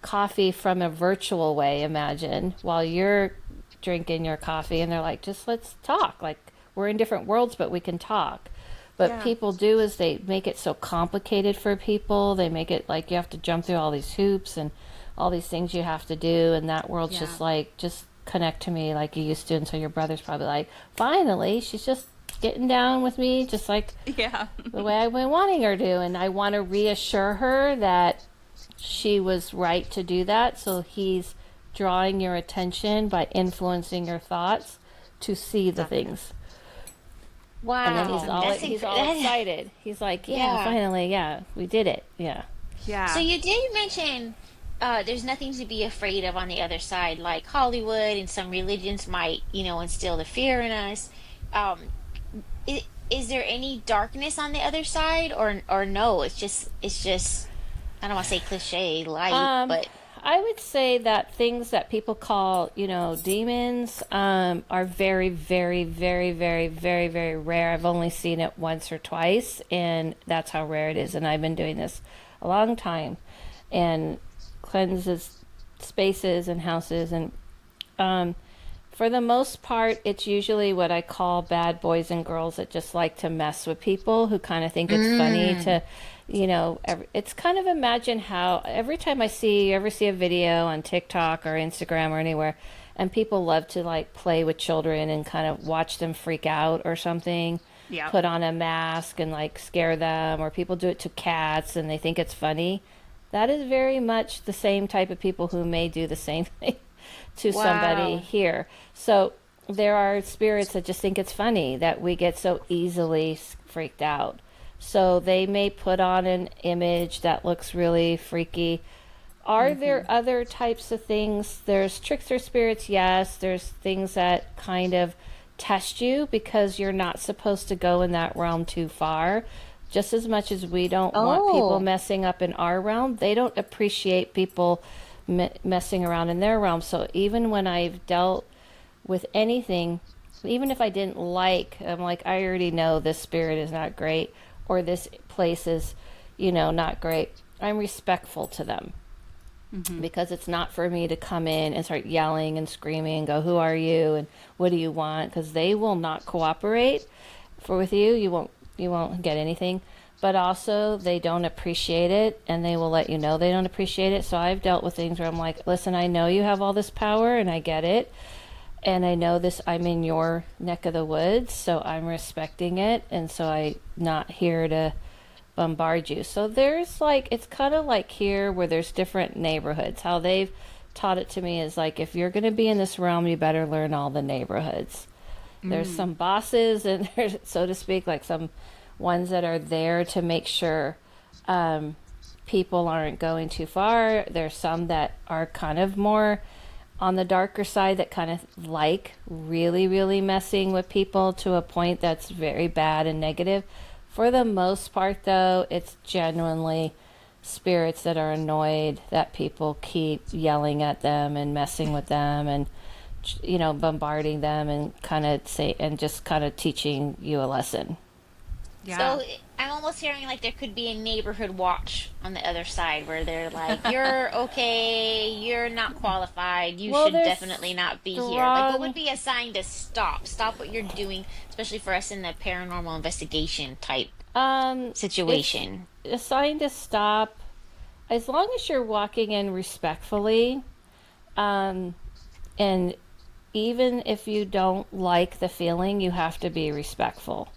coffee from a virtual way, imagine, while you're drinking your coffee. And they're like, just let's talk. Like, we're in different worlds, but we can talk. But Yeah. people do is they make it so complicated for people. They make it like you have to jump through all these hoops and all these things you have to do. And that world's Yeah. just like, just connect to me like you used to. And so your brother's probably like, finally, she's just getting down with me, just like Yeah. the way I've been wanting her to. And I want to reassure her that she was right to do that. So he's drawing your attention by influencing your thoughts to see the things. Wow. And then he's all that- excited. He's like, yeah, Yeah. finally, yeah, we did it. Yeah. Yeah. So you did mention there's nothing to be afraid of on the other side, like Hollywood and some religions might, instill the fear in us. Is there any darkness on the other side, or no? It's just I don't want to say cliche light, but I would say that things that people call, demons, are very, very, very, very, very, very rare. I've only seen it once or twice, and that's how rare it is. And I've been doing this a long time, and cleanses spaces and houses, and for the most part, it's usually what I call bad boys and girls that just like to mess with people, who kind of think it's funny to, it's kind of, imagine how every time you ever see a video on TikTok or Instagram or anywhere, and people love to like play with children and kind of watch them freak out or something, Yeah. put on a mask and like scare them, or people do it to cats and they think it's funny. That is very much the same type of people who may do the same thing to somebody here. So there are spirits that just think it's funny that we get so easily freaked out. So they may put on an image that looks really freaky. Are there other types of things? There's trickster spirits, yes. There's things that kind of test you because you're not supposed to go in that realm too far. Just as much as we don't want people messing up in our realm, they don't appreciate people messing around in their realm. So even when I've dealt with anything, even if I didn't I'm like, I already know this spirit is not great, or this place is, not great. I'm respectful to them, because it's not for me to come in and start yelling and screaming and go, who are you and what do you want? Because they will not cooperate with you. You won't get anything. But also, they don't appreciate it, and they will let you know they don't appreciate it. So I've dealt with things where I'm like, listen, I know you have all this power, and I get it. And I know this, I'm in your neck of the woods, so I'm respecting it. And so I'm not here to bombard you. So there's like, it's kind of like here where there's different neighborhoods, how they've taught it to me is like, if you're going to be in this realm, you better learn all the neighborhoods. There's some bosses and there's, so to speak, like some ones that are there to make sure people aren't going too far. There's some that are kind of more on the darker side that kind of like really, really messing with people to a point that's very bad and negative. For the most part, though, it's genuinely spirits that are annoyed that people keep yelling at them and messing with them and, you know, bombarding them and kind of say and just kind of teaching you a lesson. Yeah. So I'm almost hearing like there could be a neighborhood watch on the other side where they're like, "You're okay. You're not qualified. You Well, should there's definitely not be here." Like, what strong would be a sign to stop? Stop what you're doing, especially for us in the paranormal investigation type it's situation. a sign to stop as long as you're walking in respectfully, um, and even if you don't like the feeling, you have to be respectful.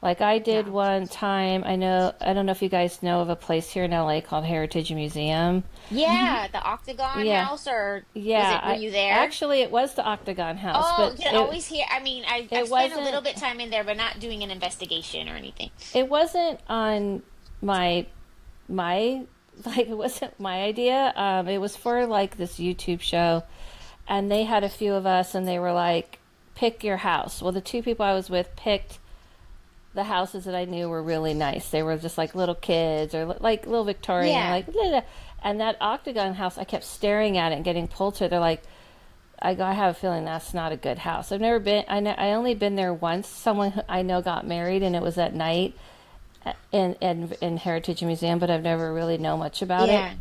Like I did Yeah. one time, I don't know if you guys know of a place here in LA called Heritage Museum. Yeah, the Octagon Yeah, House, or was yeah. it? Were you there? Actually, it was the Octagon House, Oh, but you can always hear. I mean, I've it spent a little wasn't bit time in there, but not doing an investigation or anything. it wasn't on my my like it wasn't my idea. It was for like this YouTube show, and they had a few of us, and they were like, pick your house. Well, the two people I was with picked the houses that I knew were really nice. They were just like little kids or like little Victorian, Yeah. like and that Octagon house, I kept staring at it and getting pulled to it. They're like, I go, I have a feeling that's not a good house. I've never been. I only been there once. Someone who I know got married, and it was at night in Heritage Museum, but I've never really known much about it. Yeah.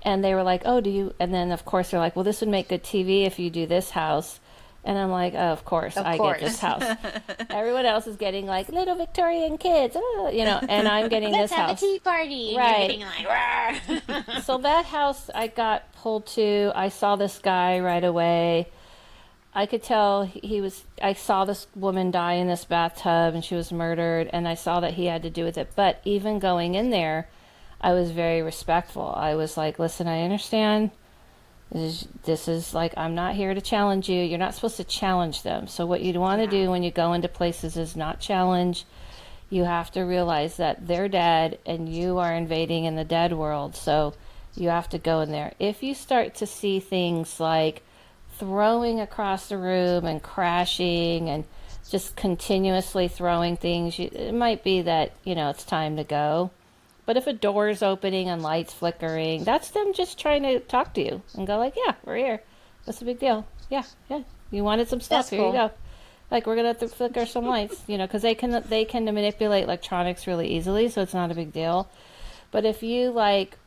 And they were like, "Oh, do you?" And then of course they're like, "Well, this would make good TV if you do this house." And I'm like, "Oh, of course, Of I get this course. house." Everyone else is getting like little Victorian kids, you know, and I'm getting Let's this have a house. tea party. And you're Right. getting like, "Rawr." So that house I got pulled to. I saw this guy right away. I could tell he was. I saw this woman die in this bathtub and she was murdered, and I saw that he had to do with it. But even going in there, I was very respectful. I was like, listen, I understand. This is like, I'm not here to challenge you. You're not supposed to challenge them. So, what you want to Yeah. do when you go into places is not challenge. You have to realize that they're dead and you are invading in the dead world. So, you have to go in there. If you start to see things like throwing across the room and crashing and just continuously throwing things, it might be that, you know, it's time to go. But if a door is opening and lights flickering, that's them just trying to talk to you and go like, yeah, we're here. What's the big deal? Yeah, yeah. You wanted some stuff. That's Here you cool. go. Like we're gonna have to flicker some lights, you know, because they can manipulate electronics really easily, so it's not a big deal. But if you like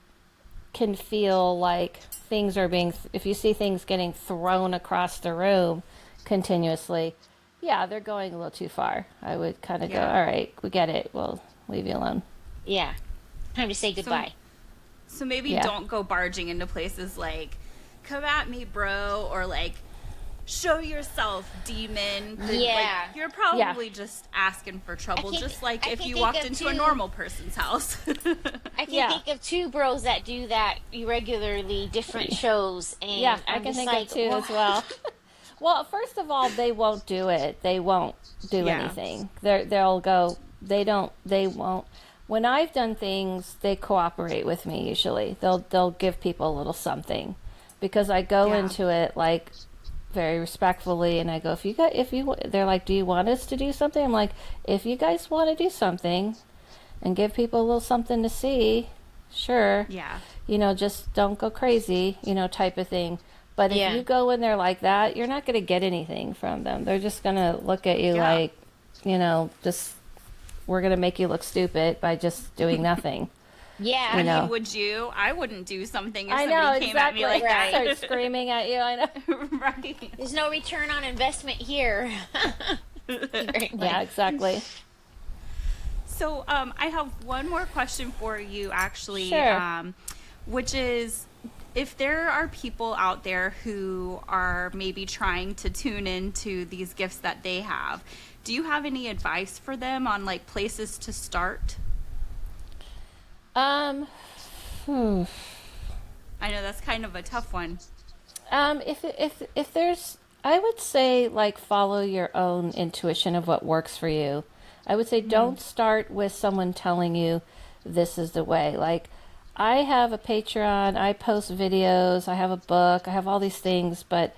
can feel like things are being, if you see things getting thrown across the room continuously, yeah, they're going a little too far. I would kind of go, Yeah. all right, we get it. We'll leave you alone. Yeah. Time to say So goodbye. so maybe Yeah. don't go barging into places like "come at me, bro," or like "show yourself, demon." Yeah. Like you're Yeah. probably just asking for trouble, can just like I if can you think walked of into a two. normal person's house. I can Yeah. think of two bros that do that regularly, different shows, Yeah, and I I'm can just think like, of two "Wha- as well. Well, first of all, they won't do it. They won't do Yeah. anything. They'll go. They don't. They won't. When I've done things, they cooperate with me. Usually, they'll give people a little something, because I go Yeah. into it like very respectfully, and I go, if you got, if you, they're like, do you want us to do something? I'm like, if you guys want to do something, and give people a little something to see, sure. Yeah. You know, just don't go crazy, you know, type of thing. But if Yeah. you go in there like that, you're not going to get anything from them. They're just going to look at you Yeah. like, you know, just, we're going to make you look stupid by just doing nothing. Yeah. You know. Would you? I wouldn't do something if I somebody know, came exactly. at me like Right. Start that. screaming at you. I know. Right. There's no return on investment here. Right, Yeah, like, exactly. So I have one more question for you, actually, Sure. which is if there are people out there who are maybe trying to tune into these gifts that they have, do you have any advice for them on like places to start? Um, hmm. I know that's kind of a tough one. If there's, I would say like follow your own intuition of what works for you. I would say Mm-hmm. don't start with someone telling you this is the way. Like I have a Patreon, I post videos, I have a book, I have all these things, but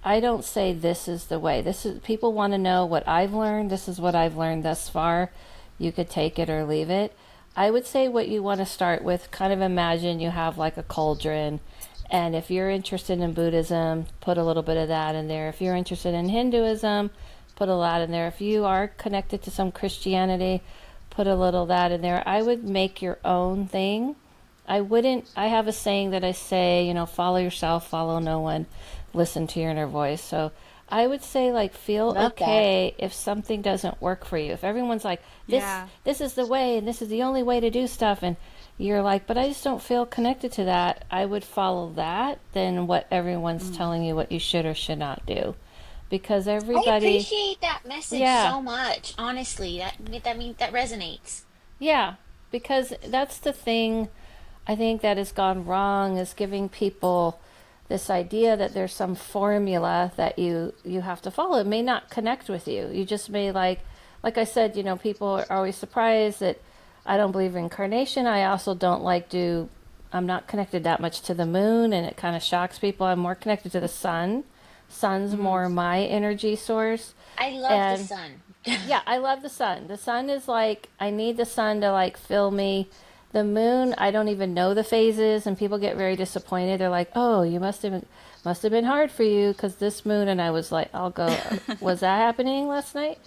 I don't say this is the way. This is people want to know what I've learned. This is what I've learned thus far. You could take it or leave it. I would say what you want to start with, kind of imagine you have like a cauldron. And if you're interested in Buddhism, put a little bit of that in there. If you're interested in Hinduism, put a lot in there. If you are connected to some Christianity, put a little of that in there. I would make your own thing. I wouldn't, I have a saying that I say, follow yourself, follow no one, listen to your inner voice. So I would say like feel Love that. okay if something doesn't work for you. If everyone's like, this Yeah. this is the way and this is the only way to do stuff, and you're like, but I just don't feel connected to that, I would follow that than what everyone's telling you what you should or should not do. Because I everybody, appreciate that message yeah, so much. Honestly, that means that resonates. yeah, because that's the thing I think that has gone wrong, is giving people this idea that there's some formula that you have to follow. It may not connect with you. You just may like I said, people are always surprised that I don't believe in incarnation. I also don't I'm not connected that much to the moon, and it kind of shocks people. I'm more connected to the sun. Sun's Mm-hmm. more my energy source. I love the And sun. yeah, I love the sun. The sun is like, I need the sun to like fill me. The moon, I don't even know the phases, and people get very disappointed. They're like, "Oh, you must have been hard for you because this moon." And I was like, "I'll go. Was that happening last night?"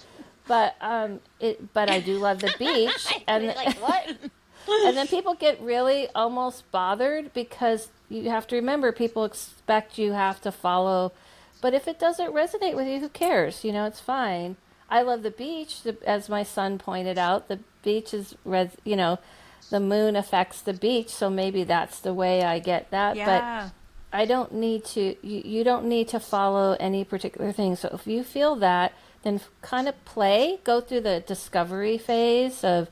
But I do love the beach, I and was like, what? and then people get really almost bothered because you have to remember people expect you have to follow. But if it doesn't resonate with you, who cares? It's fine. I love the beach, as my son pointed out. The beach is, the moon affects the beach, so maybe that's the way I get that. But Yeah. I don't need to, you don't need to follow any particular thing. So if you feel that, then kind of go through the discovery phase of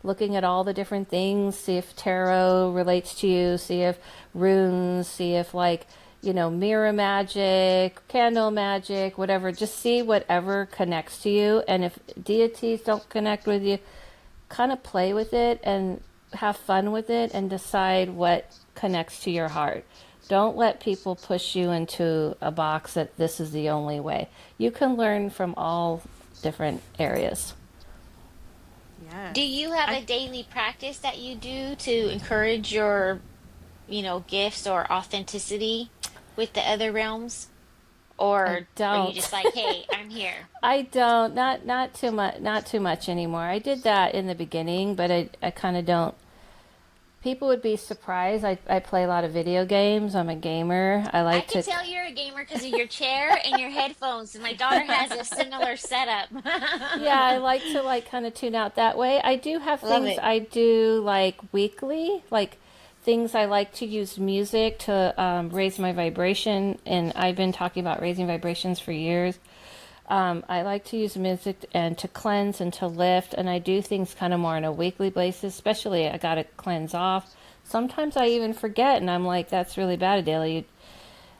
looking at all the different things, see if tarot relates to you, see if runes, see if mirror magic, candle magic, whatever. Just see whatever connects to you. And if deities don't connect with you, kind of play with it and have fun with it and decide what connects to your heart. Don't let people push you into a box that this is the only way. You can learn from all different areas. Yes. Do you have a daily practice that you do to encourage your, gifts or authenticity with the other realms? I Or are you don't. just like, hey, I'm here? I don't. Not too much. Not too much anymore. I did that in the beginning, but I kind of don't. People would be surprised. I play a lot of video games. I'm a gamer. I I like can to. tell you're a gamer because of your chair and your headphones. My daughter has a similar setup. Yeah, I like to kind of tune out that way. I do have Love things it. I do like weekly, like things I like to use music to raise my vibration, and I've been talking about raising vibrations for years. I like to use music and to cleanse and to lift, and I do things kind of more on a weekly basis. Especially, I got to cleanse off. Sometimes I even forget, and I'm like, "That's really bad, Adele.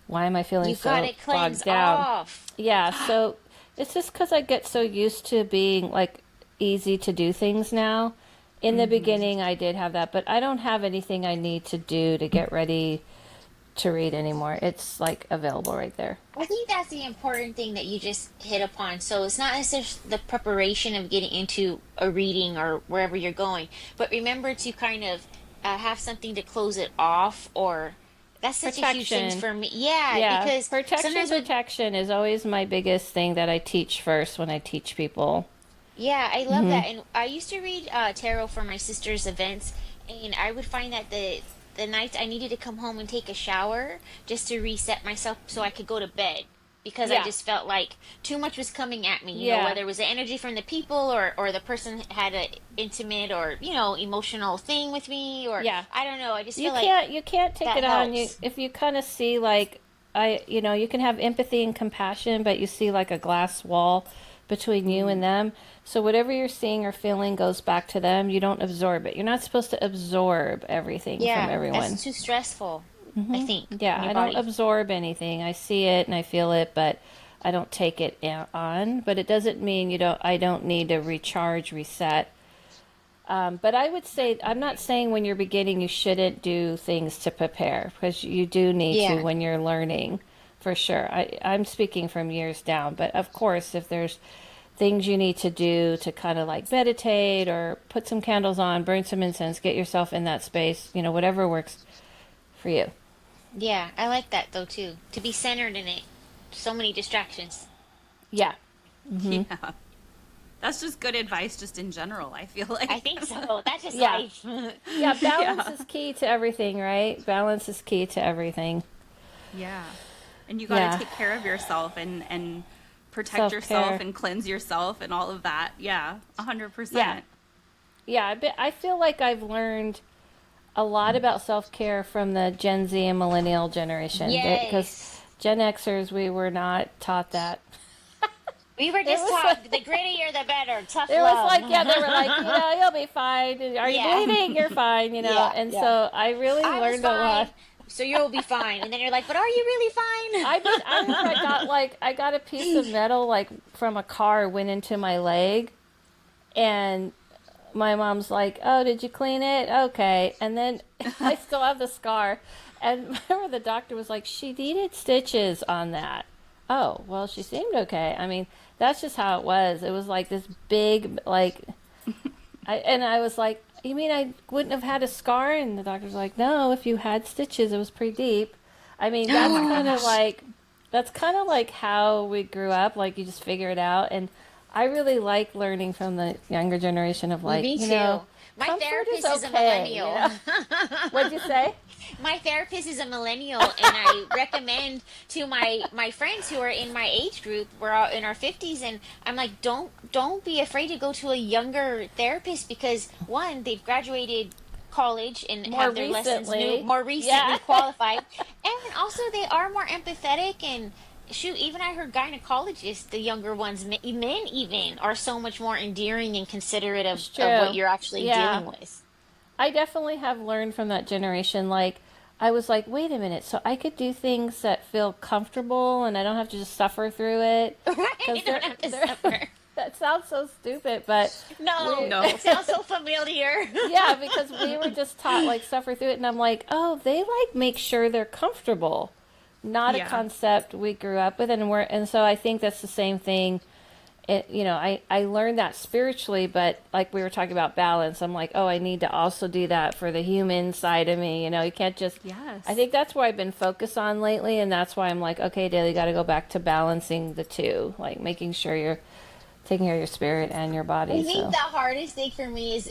Why am I feeling You so gotta bogged cleanse down?" off. Yeah, so it's just because I get so used to being like easy to do things now. In the Mm-hmm. beginning, I did have that, but I don't have anything I need to do to get ready to read anymore. It's like available right there. I think that's the important thing that you just hit upon. So it's not necessarily the preparation of getting into a reading or wherever you're going, but remember to kind of have something to close it off, or that's such a huge thing Protection. for me. Yeah, Yeah, because protection, sometimes with protection is always my biggest thing that I teach first when I teach people. yeah, I love Hmm. that. And I used to read tarot for my sister's events, and I would find that the nights I needed to come home and take a shower just to reset myself so I could go to bed because I Yeah, just felt like too much was coming at me, yeah, whether it was the energy from the people or the person had a intimate or, emotional thing with me, or yeah. I don't know. I just You feel like can't take that it on you helps. if you kind of see like you can have empathy and compassion, but you see like a glass wall between you and them. So whatever you're seeing or feeling goes back to them. You don't absorb it. You're not supposed to absorb everything from Yeah, everyone. that's too stressful. I think, Yeah, in your I don't body. absorb anything. I see it and I feel it, but I don't take it on. But it doesn't mean I don't need to recharge, reset. But I would say, I'm not saying when you're beginning you shouldn't do things to prepare, because you do need to Yeah. when you're learning, for sure. I'm speaking from years down, but of course, if there's things you need to do to kind of like meditate or put some candles on, burn some incense, get yourself in that space, whatever works for you. Yeah, I like that though too. To be centered in it. So many distractions. Yeah. Yeah. That's just good advice just in general, I feel like. I think so. That's just Yeah. life. Yeah, balance Yeah. is key to everything, right? Balance is key to everything. Yeah. And you got to Yeah. take care of yourself and protect yourself Self-care. and cleanse yourself and all of that. Yeah. Yeah. 100%. Yeah, I feel like I've learned a lot about self-care from the Gen Z and millennial generation, because Yes. Gen Xers, we were not taught that. We were It just was taught like, the grittier the better. Tough it was love. like, yeah, they were like, you'll be fine. Are you Yeah. bleeding? You're fine, Yeah, And yeah. so I really I was learned a fine, lot. so you'll be fine. And then you're like, but are you really fine? I remember I got a piece of metal like from a car, went into my leg, and my mom's like, "Oh, did you clean it? Okay." And then I still have the scar. And remember the doctor was like, "She needed stitches on that." Oh, well, she seemed okay. I mean, that's just how it was. It was like this big, like, I was like, "You mean I wouldn't have had a scar?" And the doctor's like, "No, if you had stitches, it was pretty deep." I mean, Oh my gosh. that's kind of like how we grew up. Like you just figure it out. And I really like learning from the younger generation of like, Me too. My comfort is therapist is a okay. millennial. What'd you say? My therapist is a millennial, and I recommend to my friends who are in my age group, we're all in our 50s, and I'm like, don't be afraid to go to a younger therapist, because one, they've graduated college and More have their lessons recently. more recently Yeah. qualified, and also they are more empathetic. And shoot, even I heard gynecologists, the younger ones, men even, are so much more endearing and considerate It's of what true. you're actually Yeah. dealing with. I definitely have learned from that generation. Like, I was like, wait a minute, so I could do things that feel comfortable and I don't have to just suffer through it. Right? Because You don't have to suffer. that sounds so stupid, but No, No. it sounds so familiar. yeah, because we were just taught like suffer through it, and I'm like, oh, they like make sure they're comfortable, not a Yeah. concept we grew up with, and so I think that's the same thing. I learned that spiritually, but like we were talking about balance, I'm like, oh, I need to also do that for the human side of me. You can't just. Yes. I think that's where I've been focused on lately, and that's why I'm like, okay, Daily, got to go back to balancing the two, like making sure you're taking care of your spirit and your body. I think So the hardest thing for me is,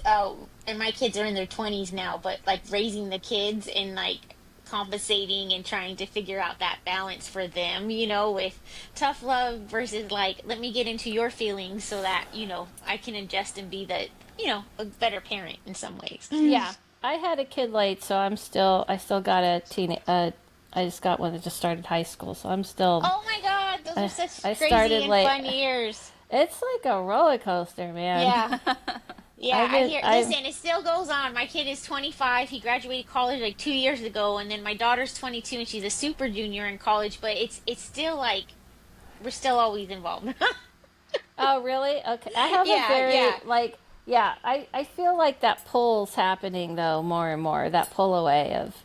and my kids are in their 20s now, but like raising the kids and like compensating and trying to figure out that balance for them, with tough love versus like, let me get into your feelings so that, I can adjust and be a better parent in some ways. yeah, I had a kid late, so I still got a I just got one that just started high school, so I'm still. Oh my God, those are such I crazy started and late. fun years. It's like a roller coaster, man. Yeah. Yeah, I've been- I've- listen, it still goes on. My kid is 25. He graduated college like 2 years ago, and then my daughter's 22, and she's a super junior in college. But it's still like we're still always involved. Oh, really? Okay. I have Yeah, a very yeah. yeah. I feel like that pull's happening though more and more. That pull away of,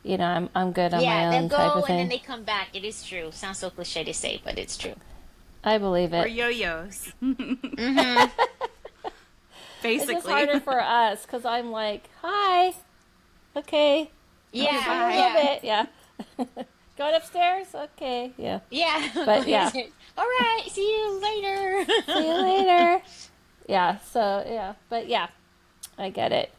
I'm good on Yeah, my they'll own type go of and then thing. they come back. It is true. Sounds so cliche to say, but it's true. I believe Or it. yo-yos. Mm-hmm. It's Basically. just harder for us because I'm like, hi, okay, Yeah, a little yeah, bit, yeah. Going upstairs, okay, yeah. yeah. But, yeah. All right. See you later. See you later. Yeah. So yeah, but yeah, I get it.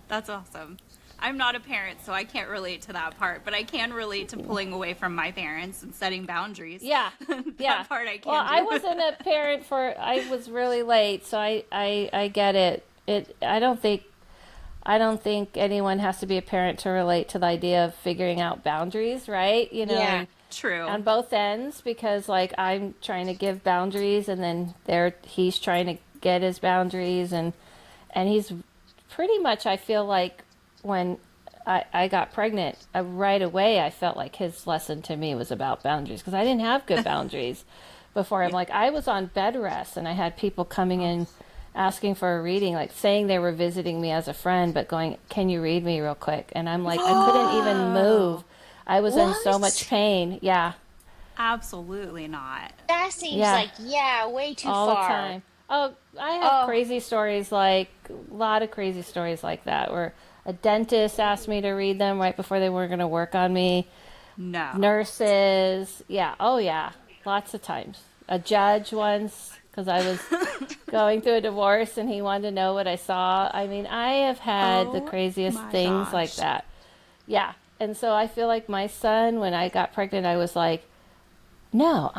That's awesome. I'm not a parent, so I can't relate to that part, but I can relate to pulling away from my parents and setting boundaries. Yeah, That yeah. part I can Well, do. I wasn't a parent I was really late, so I get it. I don't think anyone has to be a parent to relate to the idea of figuring out boundaries, right? Yeah. True. On both ends, because like I'm trying to give boundaries, and then he's trying to get his boundaries, and he's pretty much, I feel like when I got pregnant, right away I felt like his lesson to me was about boundaries because I didn't have good boundaries before. I'm like, I was on bed rest and I had people coming in asking for a reading, like saying they were visiting me as a friend, but going, "Can you read me real quick?" And I'm like, I couldn't even move. I was in so much What? pain. Yeah. Absolutely not. That seems Yeah. like, yeah, way too All the far. time. Oh, I have Oh, crazy stories, like a lot of crazy stories like that, where a dentist asked me to read them right before they were going to work on me. No. Nurses, yeah, oh yeah, lots of times. A judge once, because I was going through a divorce and he wanted to know what I saw. I mean, I have had the Oh craziest my things like gosh. that. Yeah, and so I feel like my son, when I got pregnant, I was like, no,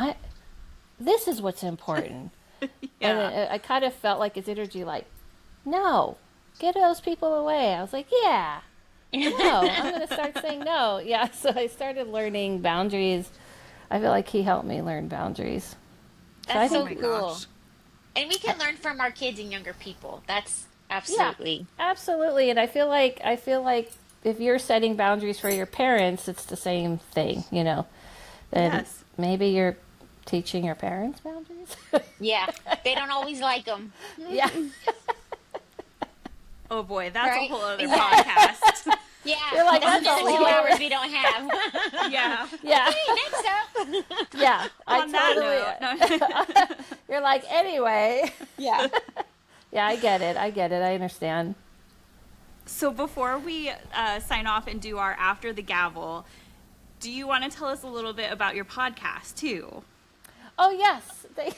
this is what's important. And Yeah. I kind of felt like his energy, like, no, get those people away. I was like, yeah, no, I'm going to start saying no. Yeah, so I started learning boundaries. I feel like he helped me learn boundaries. So I that's Oh so my think, cool. gosh. And we can learn from our kids and younger people. That's yeah, absolutely. absolutely. And I feel like if you're setting boundaries for your parents, it's the same thing, And Yes. maybe you're teaching your parents boundaries. Yeah. They don't always like them. Yeah, Oh boy, that's a Right? whole other Yeah. podcast. Yeah. you're like, That's that's a another whole 2 hours other. we don't have. Yeah. Yeah, Okay, next up. yeah. I On that totally. note, no. You're like, anyway. Yeah. Yeah, I get it. I get it. I understand. So before we sign off and do our after the gavel, do you want to tell us a little bit about your podcast too? Oh yes, I'm thank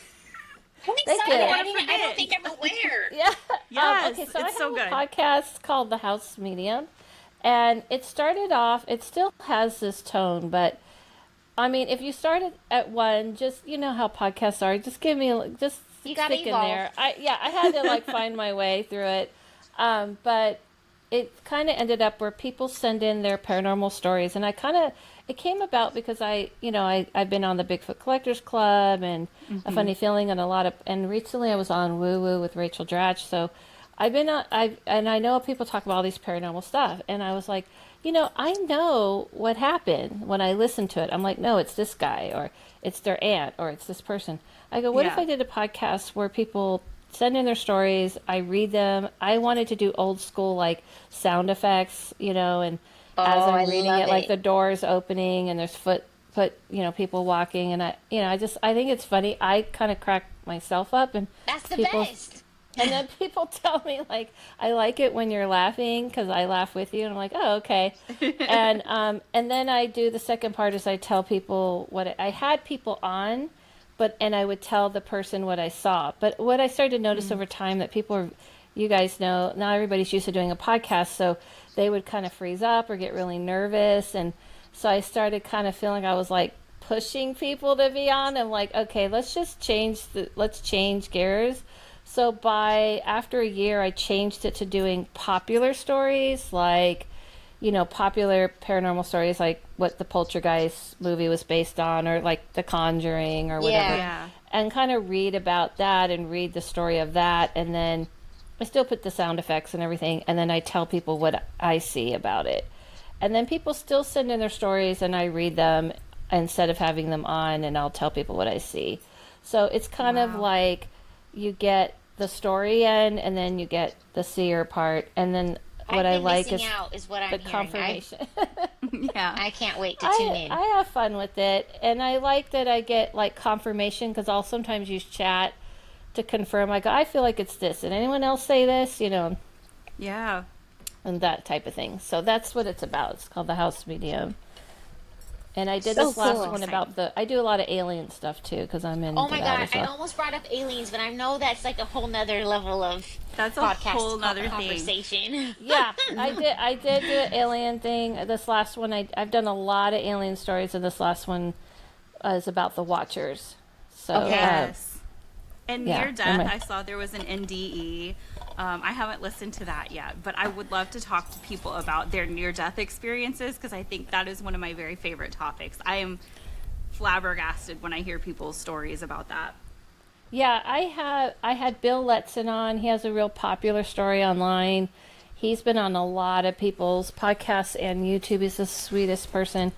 excited. you. I don't think I'm aware. Yeah. Yes, Okay, so I it's so have good. a podcast called The House Medium, and it started off. It still has this tone, but I mean, if you started at one, just how podcasts are. Just give me, just You gotta stick in evolve. there. I had to like find my way through it, but it kind of ended up where people send in their paranormal stories, and it came about because I've been on the Bigfoot Collectors Club and a funny feeling and and recently I was on Woo Woo with Rachel Dratch, so I've been on, I know people talk about all these paranormal stuff, and I was like, I know what happened when I listened to it. I'm like, no, it's this guy, or it's their aunt, or it's this person. I go, what if Yeah. I did a podcast where people send in their stories, I read them. I wanted to do old school, like sound effects, and Oh, as I I'm reading love it, like it. the doors opening and there's people walking, and I think it's funny. I kind of crack myself up, and That's the people best. and then people tell me like, I like it when you're laughing because I laugh with you, and I'm like, oh, okay. And then I do the second part is I tell people I had people on, and I would tell the person what I saw. But what I started to notice over time that people are, you guys know, not everybody's used to doing a podcast, so they would kind of freeze up or get really nervous, and so I started kind of feeling like I was like pushing people to be on. I'm like, okay, let's change gears. So by after a year, I changed it to doing popular stories, like popular paranormal stories, like what the Poltergeist movie was based on, or like The Conjuring, or whatever, Yeah. Yeah. and kind of read about that and read the story of that, and then I still put the sound effects and everything, and then I tell people what I see about it, and then people still send in their stories, and I read them instead of having them on, and I'll tell people what I see. So it's kind of Wow. like you get the story in, and then you get the seer part, and then what I've I been like missing is out, is what the I'm hearing. confirmation. Yeah. I can't wait to tune I in. I have fun with it, and I like that I get like confirmation because I'll sometimes use chat to confirm. Like, I feel like it's this, and anyone else say this, Yeah. and that type of thing. So that's what it's about. It's called the House Medium. And I did So this last cool. one about I do a lot of alien stuff too because I'm into Oh my that god, as I well. almost brought up aliens, but I know that's like a whole nother level of That's a podcast whole nother thing. conversation. Yeah, I did do an alien thing. This last one, I've done a lot of alien stories, and this last one is about the Watchers. So Okay. Yes. And yeah, Near Death, I'm I saw there was an NDE. I haven't listened to that yet, but I would love to talk to people about their near death experiences because I think that is one of my very favorite topics. I am flabbergasted when I hear people's stories about that. yeah, I had Bill Letson on. He has a real popular story online, He's been on a lot of people's podcasts and YouTube. He's the sweetest person.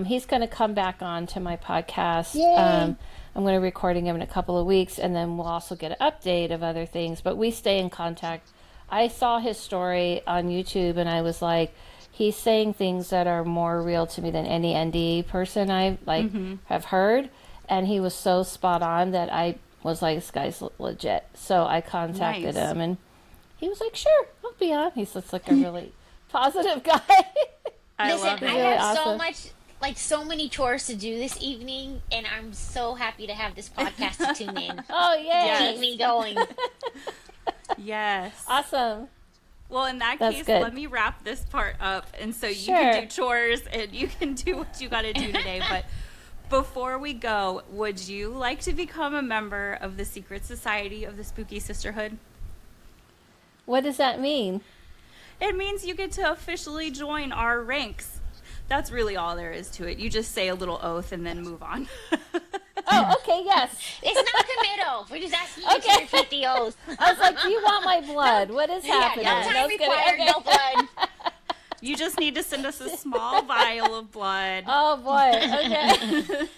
He's going to come back on to my podcast. I'm going to be recording him in a couple of weeks, and then we'll also get an update of other things. But we stay in contact. I saw his story on YouTube, and I was like, he's saying things that are more real to me than any ND person I have heard. And he was so spot on that I was like, this guy's legit. So I contacted him, and he was like, sure, I'll be on. He's just like a really positive guy. Listen, I really have so awesome. much, like so many chores to do this evening, and I'm so happy to have this podcast to tune in. Oh, yay. Keep me going. Yes. Awesome. Well, in that That's case, good. let me wrap this part up, and so you Sure. can do chores and you can do what you got to do today. But before we go, would you like to become a member of the secret society of the Spooky Sisterhood? What does that mean? It means you get to officially join our ranks. That's really all there is to it. You just say a little oath and then move on. Oh, okay, yes. It's not committal. We're just asking you to repeat the oath. I was like, do you want my blood? What is happening? No I time was kidding. required, Okay. no blood. You just need to send us a small vial of blood. Oh, boy. Okay.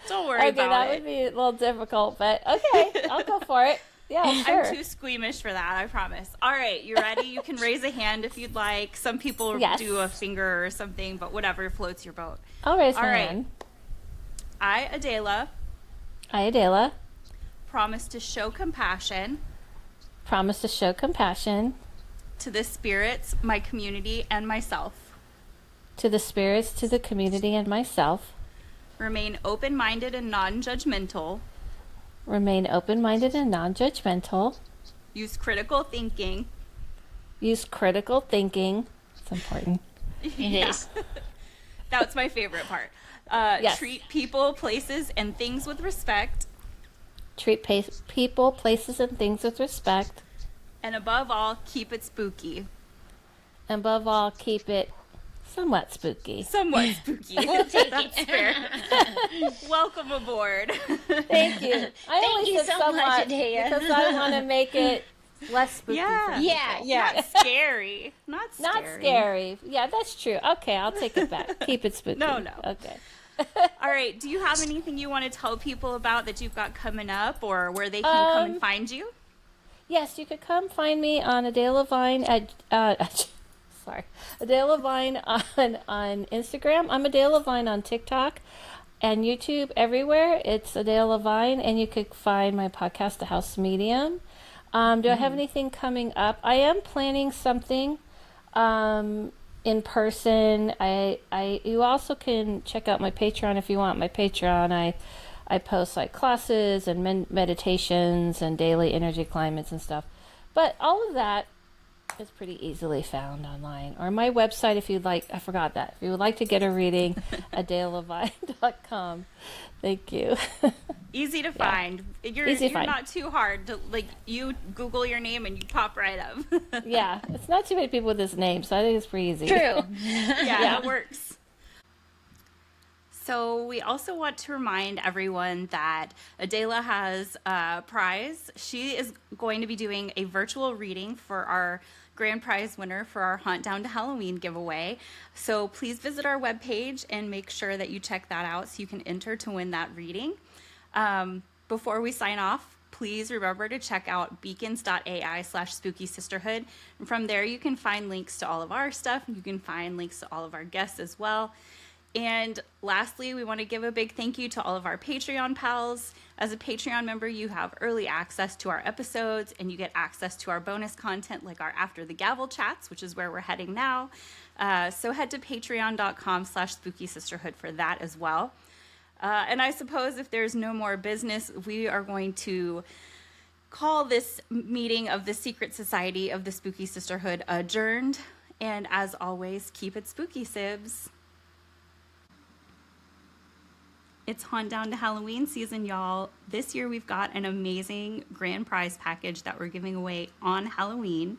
Don't worry Okay, about that it. would be a little difficult, but okay, I'll go for it. Yeah, sure. I'm too squeamish for that, I promise. All right, you ready? You can raise a hand if you'd like. Some people Yes. do a finger or something, but whatever floats your boat. I'll raise All my right. hand. I, Adela, I, Adela, promise to show compassion promise to show compassion to the spirits, my community, and myself. to the spirits, to the community, and myself. Remain open-minded and non-judgmental. Remain open-minded and non-judgmental. Use critical thinking. Use critical thinking. It's important. It Yeah. is. That's my favorite part. Yes. Treat people, places, and things with respect. Treat people, places, and things with respect. And above all, keep it spooky. And above all, keep it somewhat spooky. Somewhat spooky. We'll take That's it. fair. Welcome aboard. Thank you. I Thank only you said so much, somewhat Adea. because I want to make it less spooky. Yeah. for Yeah, people. yeah. Not scary. Not scary. Not scary. Yeah, that's true. Okay, I'll take it back. Keep it spooky. No. Okay. All right. Do you have anything you want to tell people about that you've got coming up, or where they can come and find you? Yes, you could come find me on Adela Lavine at sorry, Adela Lavine on Instagram. I'm Adela Lavine on TikTok and YouTube, everywhere. It's Adela Lavine, and you could find my podcast, The House Medium. Do I have anything coming up? I am planning something in person. You also can check out my Patreon if you want. My Patreon, I post like classes and meditations and daily energy climates and stuff. But all of that is pretty easily found online. Or my website if you'd like. I forgot that. If you would like to get a reading, adelavine.com. Thank you. Easy to find. You're Easy to find. not too hard to, like, you Google your name and you pop right up. Yeah, it's not too many people with this name, so I think it's pretty easy. True. Yeah, it works. So we also want to remind everyone that Adela has a prize. She is going to be doing a virtual reading for our grand prize winner for our Hunt Down to Halloween giveaway. So please visit our webpage and make sure that you check that out so you can enter to win that reading. Before we sign off, please remember to check out beacons.ai/spooky sisterhood. And from there, you can find links to all of our stuff. You can find links to all of our guests as well. And lastly, we want to give a big thank you to all of our Patreon pals. As a Patreon member, you have early access to our episodes, and you get access to our bonus content like our After the Gavel chats, which is where we're heading now. So head to patreon.com/spooky sisterhood for that as well. And I suppose if there's no more business, we are going to call this meeting of the Secret Society of the Spooky Sisterhood adjourned. And as always, keep it spooky, Sibs. It's Hunt Down to Halloween season, y'all. This year we've got an amazing grand prize package that we're giving away on Halloween.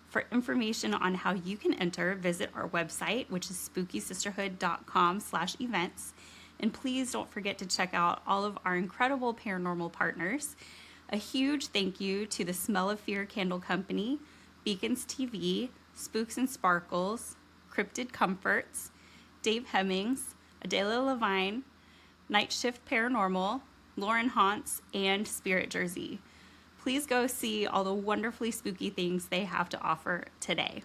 For information on how you can enter, visit our website, which is spookysisterhood.com/events. And please don't forget to check out all of our incredible paranormal partners. A huge thank you to the Smell of Fear Candle Company, Beacons TV, Spooks and Sparkles, Cryptid Comforts, Dave Hemmings, Adela Lavine, Night Shift Paranormal, Lauren Haunts, and Spirit Jersey. Please go see all the wonderfully spooky things they have to offer today.